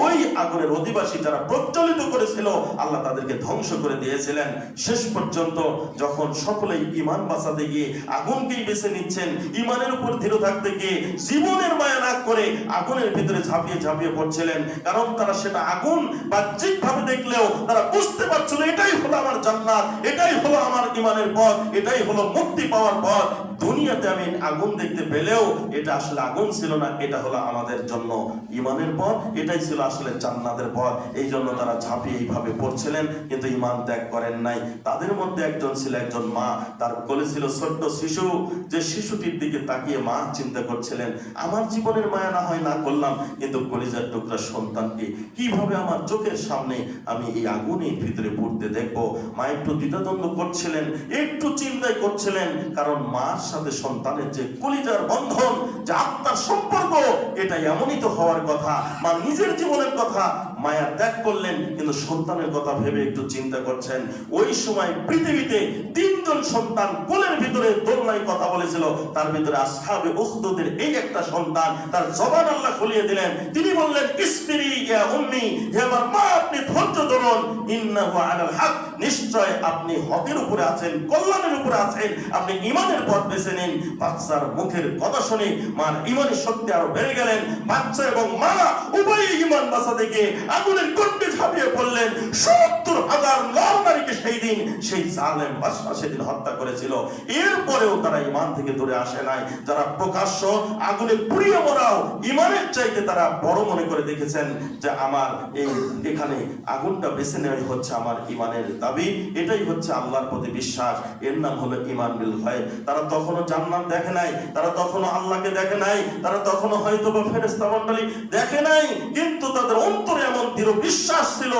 ওই আগুনের অধিবাসী যারা প্রজ্বলিত করেছিল আল্লাহ তাদেরকে ধ্বংস করে দিয়েছিলেন। শেষ পর্যন্ত যখন সকলেই ঈমান বাঁচাতে গিয়ে আগুনকেই বেছে নিচ্ছেন, ঈমানের উপর দৃঢ় থাকতে গিয়ে জীবনের মায়া না করে আগুনের ভিতরে ঝাঁপিয়ে ঝাঁপিয়ে পড়ছিলেন, কারণ তারা সেটা আগুন বাহ্যিকভাবে দেখলেও তারা বুঝতে পারছিল এটাই হলো আমার জান্নাত, এটাই হলো আমার ঈমানের পথ, এটাই হলো মুক্তি পাওয়ার পথ। দুনিয়াতে আমি আগুন দেখতে পেলেও এটা আসলে আগুন ছিল না, এটা হলো আমাদের জন্য ঈমানের পথ, এটাই ছিল আসলে জান্নাতের পথ। এই জন্য তারা ঝাঁপিয়ে এইভাবে পড়ছিলেন, কিন্তু ঈমান ত্যাগ করেন নাই। তাদের মধ্যে একজন ছিল একজন মা, তার কোলে ছিল ছোট্ট শিশু, যে শিশুটির দিকে তাকিয়ে মা চিন্তা করছিলেন, আমার জীবনের মায়া না হয় না করলাম, কিন্তু কলিজার টুকরা সন্তানকে কিভাবে আমার চোখের সামনে আমি এই আগুনের ভিতরে পড়তে দেখবো। মা একটু দ্বিধাদ্বন্দ্ব করছিলেন, একটু চিন্তায় করছিলেন, কারণ মার সাথে সন্তানের যে কলিজার বন্ধন, যে আত্মার সম্পর্ক, এটা এমনই তো হওয়ার কথা। মা নিজের জীবনের কথা মায়া ত্যাগ করলেন, কিন্তু সন্তানের কথা ভেবে একটু চিন্তা করছেন। ওই সময় পৃথিবীতে 3 জন সন্তান কোলের ভিতরে দোলনায় কথা বলেছিল, তার ভিতরে আসহাবে উখদুদের এই একটা সন্তান, তার জবান আল্লাহ খুলিয়ে দিলেন। তিনি বললেন, ইসবিরি ইয়া উম্মি, হে আমার মা, আপনি ধৈর্য ধরুন, ইন্নাহু আলাল হক, নিশ্চয় আপনি হকের উপরে আছেন, কল্যাণের উপরে আছেন, আপনি ঈমানের পথ বেছে নিন। বাচ্চার মুখের কথা শুনে মার ঈমানের শক্তি আরো বেড়ে গেলেন। বাচ্চা এবং মা উভয়ই ঈমান বাঁচাতে গিয়ে আগুনের গণ্ডে ঝাঁপিয়ে পড়লেন। 70,000 নর-নারীকে সেই দিন সেই জালেম বাদশা সেদিন হত্যা করেছিল। এরপরেও তারা ঈমান থেকে দূরে আসে নাই। যারা প্রকাশ্য আগুনে পুড়িয়ে মরাও ঈমানের চাইতে তারা বড় মনে করে দেখেছেন যে আমার এই এখানে আগুনটা বেছে নেওয়াই হচ্ছে আমার ঈমানের দাবি, এটাই হচ্ছে আল্লাহর প্রতি বিশ্বাস। এর নাম হলো ঈমান বিল গায়ব। তারা তখনও জান্নাত দেখে নাই, তারা তখনও আল্লাহকে দেখে নাই, তারা তখনও হয়তো বা ফেরেশতা মণ্ডলী দেখে নাই, কিন্তু তাদের অন্তরে এমন দৃঢ় বিশ্বাস ছিল,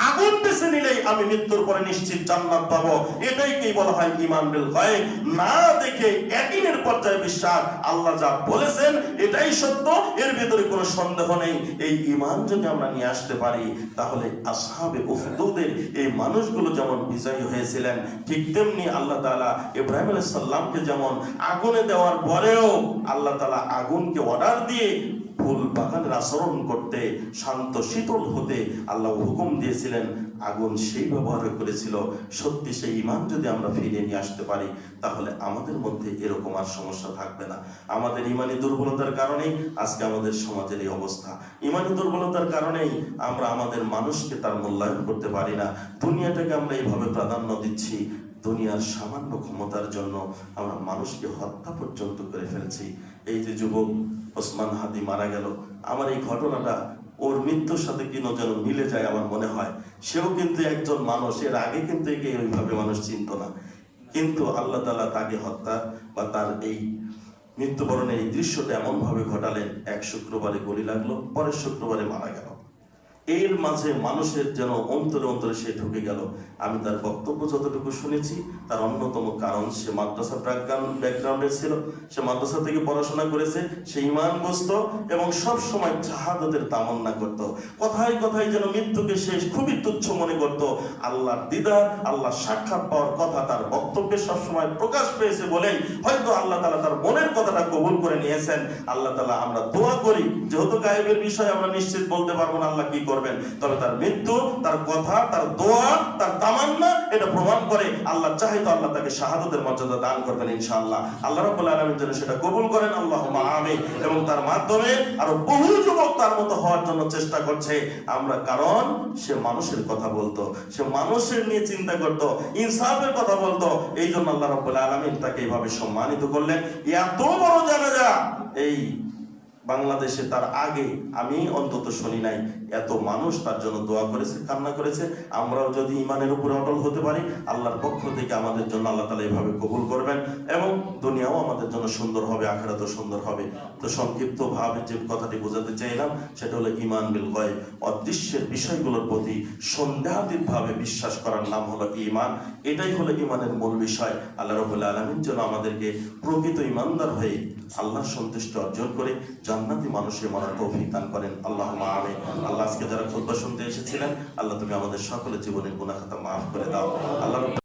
আগুন বেছে নিলেই আমি মৃত্যুর পরে নিশ্চিত জান্নাত পাবো। এটাই কি বলা হয় ঈমান বিল গায়ব। না দেখে ইয়াকিনের পর্যায়ে বিশ্বাস, আল্লাহ যা বলেছেন এটাই সত্য, এর ভিতরে কোনো সন্দেহ নেই। এই ঈমান যদি আমরা নিয়ে আসতে পারি, তাহলে আসহাবে উখদুদের এই মানুষগুলো যেমন বিজয়ী হয়েছিলেন, ঠিক তেমনি আল্লাহ তাআলা ইব্রাহিম আলাইহিস সালামকে যেমন আগুনে দেওয়ার পরেও আল্লাহ তাআলা আগুনকে অর্ডার দিয়ে ফুল বাগানের আচরণ করতে, শান্ত শীতল হতে আল্লাহ হুকুম দিয়েছিলেন, আগুন সেই ব্যবহার করেছিল। সত্যি সেই ঈমান যদি আমরা ফিরিয়ে নিয়ে আসতে পারি, তাহলে আমাদের মধ্যে এরকম আর সমস্যা থাকবে না। আমাদের ঈমানি দুর্বলতার কারণেই আজকে আমাদের সমাজের এই অবস্থা। ঈমানি দুর্বলতার কারণেই আমরা আমাদের মানুষকে তার মূল্যায়ন করতে পারি না। দুনিয়াটাকে আমরা এইভাবে প্রাধান্য দিচ্ছি, দুনিয়ার সামান্য ক্ষমতার জন্য আমরা মানুষকে হত্যা পর্যন্ত করে ফেলছি। এই যে যুবক ওসমান হাদি মারা গেল, আমার এই ঘটনাটা ওর মৃত্যুর সাথে কিনো যেন মিলে যায় আমার মনে হয়। সেও কিন্তু একজন মানুষ, এর আগে কিন্তু একে ওইভাবে মানুষ চিনত না, কিন্তু আল্লাহ তাআলা তাকে হত্যা বা তার এই মৃত্যুবরণের এই দৃশ্যটা এমন ভাবে ঘটালেন, এক শুক্রবারে গুলি লাগলো, পরের শুক্রবারে মারা গেল। এর মাঝে মানুষের যেন অন্তরে অন্তরে সে ঢুকে গেল। আমি তার বক্তব্য যতটুকু শুনেছি, তার অন্যতম কারণ সে মাদ্রাসা ব্যাকগ্রাউন্ডের ছিল, সে মাদ্রাসা থেকে পড়াশোনা করেছে, সে ঈমান বুঝতো এবং সব সময় শাহাদাতের তামান্না করত। কথায় কথায় যেন মৃত্যুকে সে খুবই তুচ্ছ মনে করত। আল্লাহর দিদার, আল্লাহ সাক্ষাৎ পাওয়ার কথা তার বক্তব্যে সবসময় প্রকাশ পেয়েছে বলেই হয়তো আল্লাহ তাআলা তার মনের কথাটা কবুল করে নিয়েছেন। আল্লাহ তাআলা, আমরা দোয়া করি, যেহেতু গায়েবের বিষয়ে আমরা নিশ্চিত বলতে পারবো না আল্লাহ কি করবেন, তবে তার মৃত্যু, তার কথা, তার দোয়া, তার তামান্না এটা প্রমাণ করে আল্লাহ চাহে তো আল্লাহ তাকে শাহাদাতের মর্যাদা দান করবেন ইনশাআল্লাহ। আল্লাহ রাব্বুল আলামিন যেন সেটা কবুল করেন, আল্লাহুম্মা আমিন। এবং তার মাধ্যমে আরো বহু যুবক তার মতো হওয়ার জন্য চেষ্টা করছে। আমরা, কারণ সে মানুষের কথা বলতো, সে মানুষের নিয়ে চিন্তা করতো, ইনসাফের কথা বলতো, এই জন্য আল্লাহ রাব্বুল আলামিন তাকে এইভাবে সম্মানিত করলেন। এত বড় জানাজা এই বাংলাদেশে তার আগে আমি অন্তত শুনি নাই। এত মানুষ তার জন্য দোয়া করেছে, কান্না করেছে। আমরাও যদি ঈমানের উপরে অটল হতে পারি, আল্লাহর পক্ষ থেকে আমাদের জন্য আল্লাহ তাআলা এইভাবে কবুল করবেন এবং দুনিয়াও আমাদের জন্য সুন্দর হবে, আখিরাতও সুন্দর হবে। তো সংক্ষিপ্ত ভাবে যে কথাটি বোঝাতে চাইলাম সেটা হলো ঈমান বিল গায়ব, অদৃশ্যের বিষয়গুলোর প্রতি সন্দেহাতীত ভাবে বিশ্বাস করার নাম হলো ঈমান। এটাই হলো ঈমানের মূল বিষয়। আল্লাহ রাব্বুল আলামিন যেন আমাদেরকে প্রকৃত ঈমানদার হয়ে আল্লাহর সন্তুষ্টি অর্জন করে জান্নাতি মানুষের মরার তৌফিক দান করেন, আল্লাহুম্মা আমিন। আল্লাহ, আজকে যারা খুতবা শুনতে এসেছিলেন, আল্লাহ তুমি আমাদের সকলের জীবনের গুনাহ খাতা মাফ করে দাও। আল্লাহ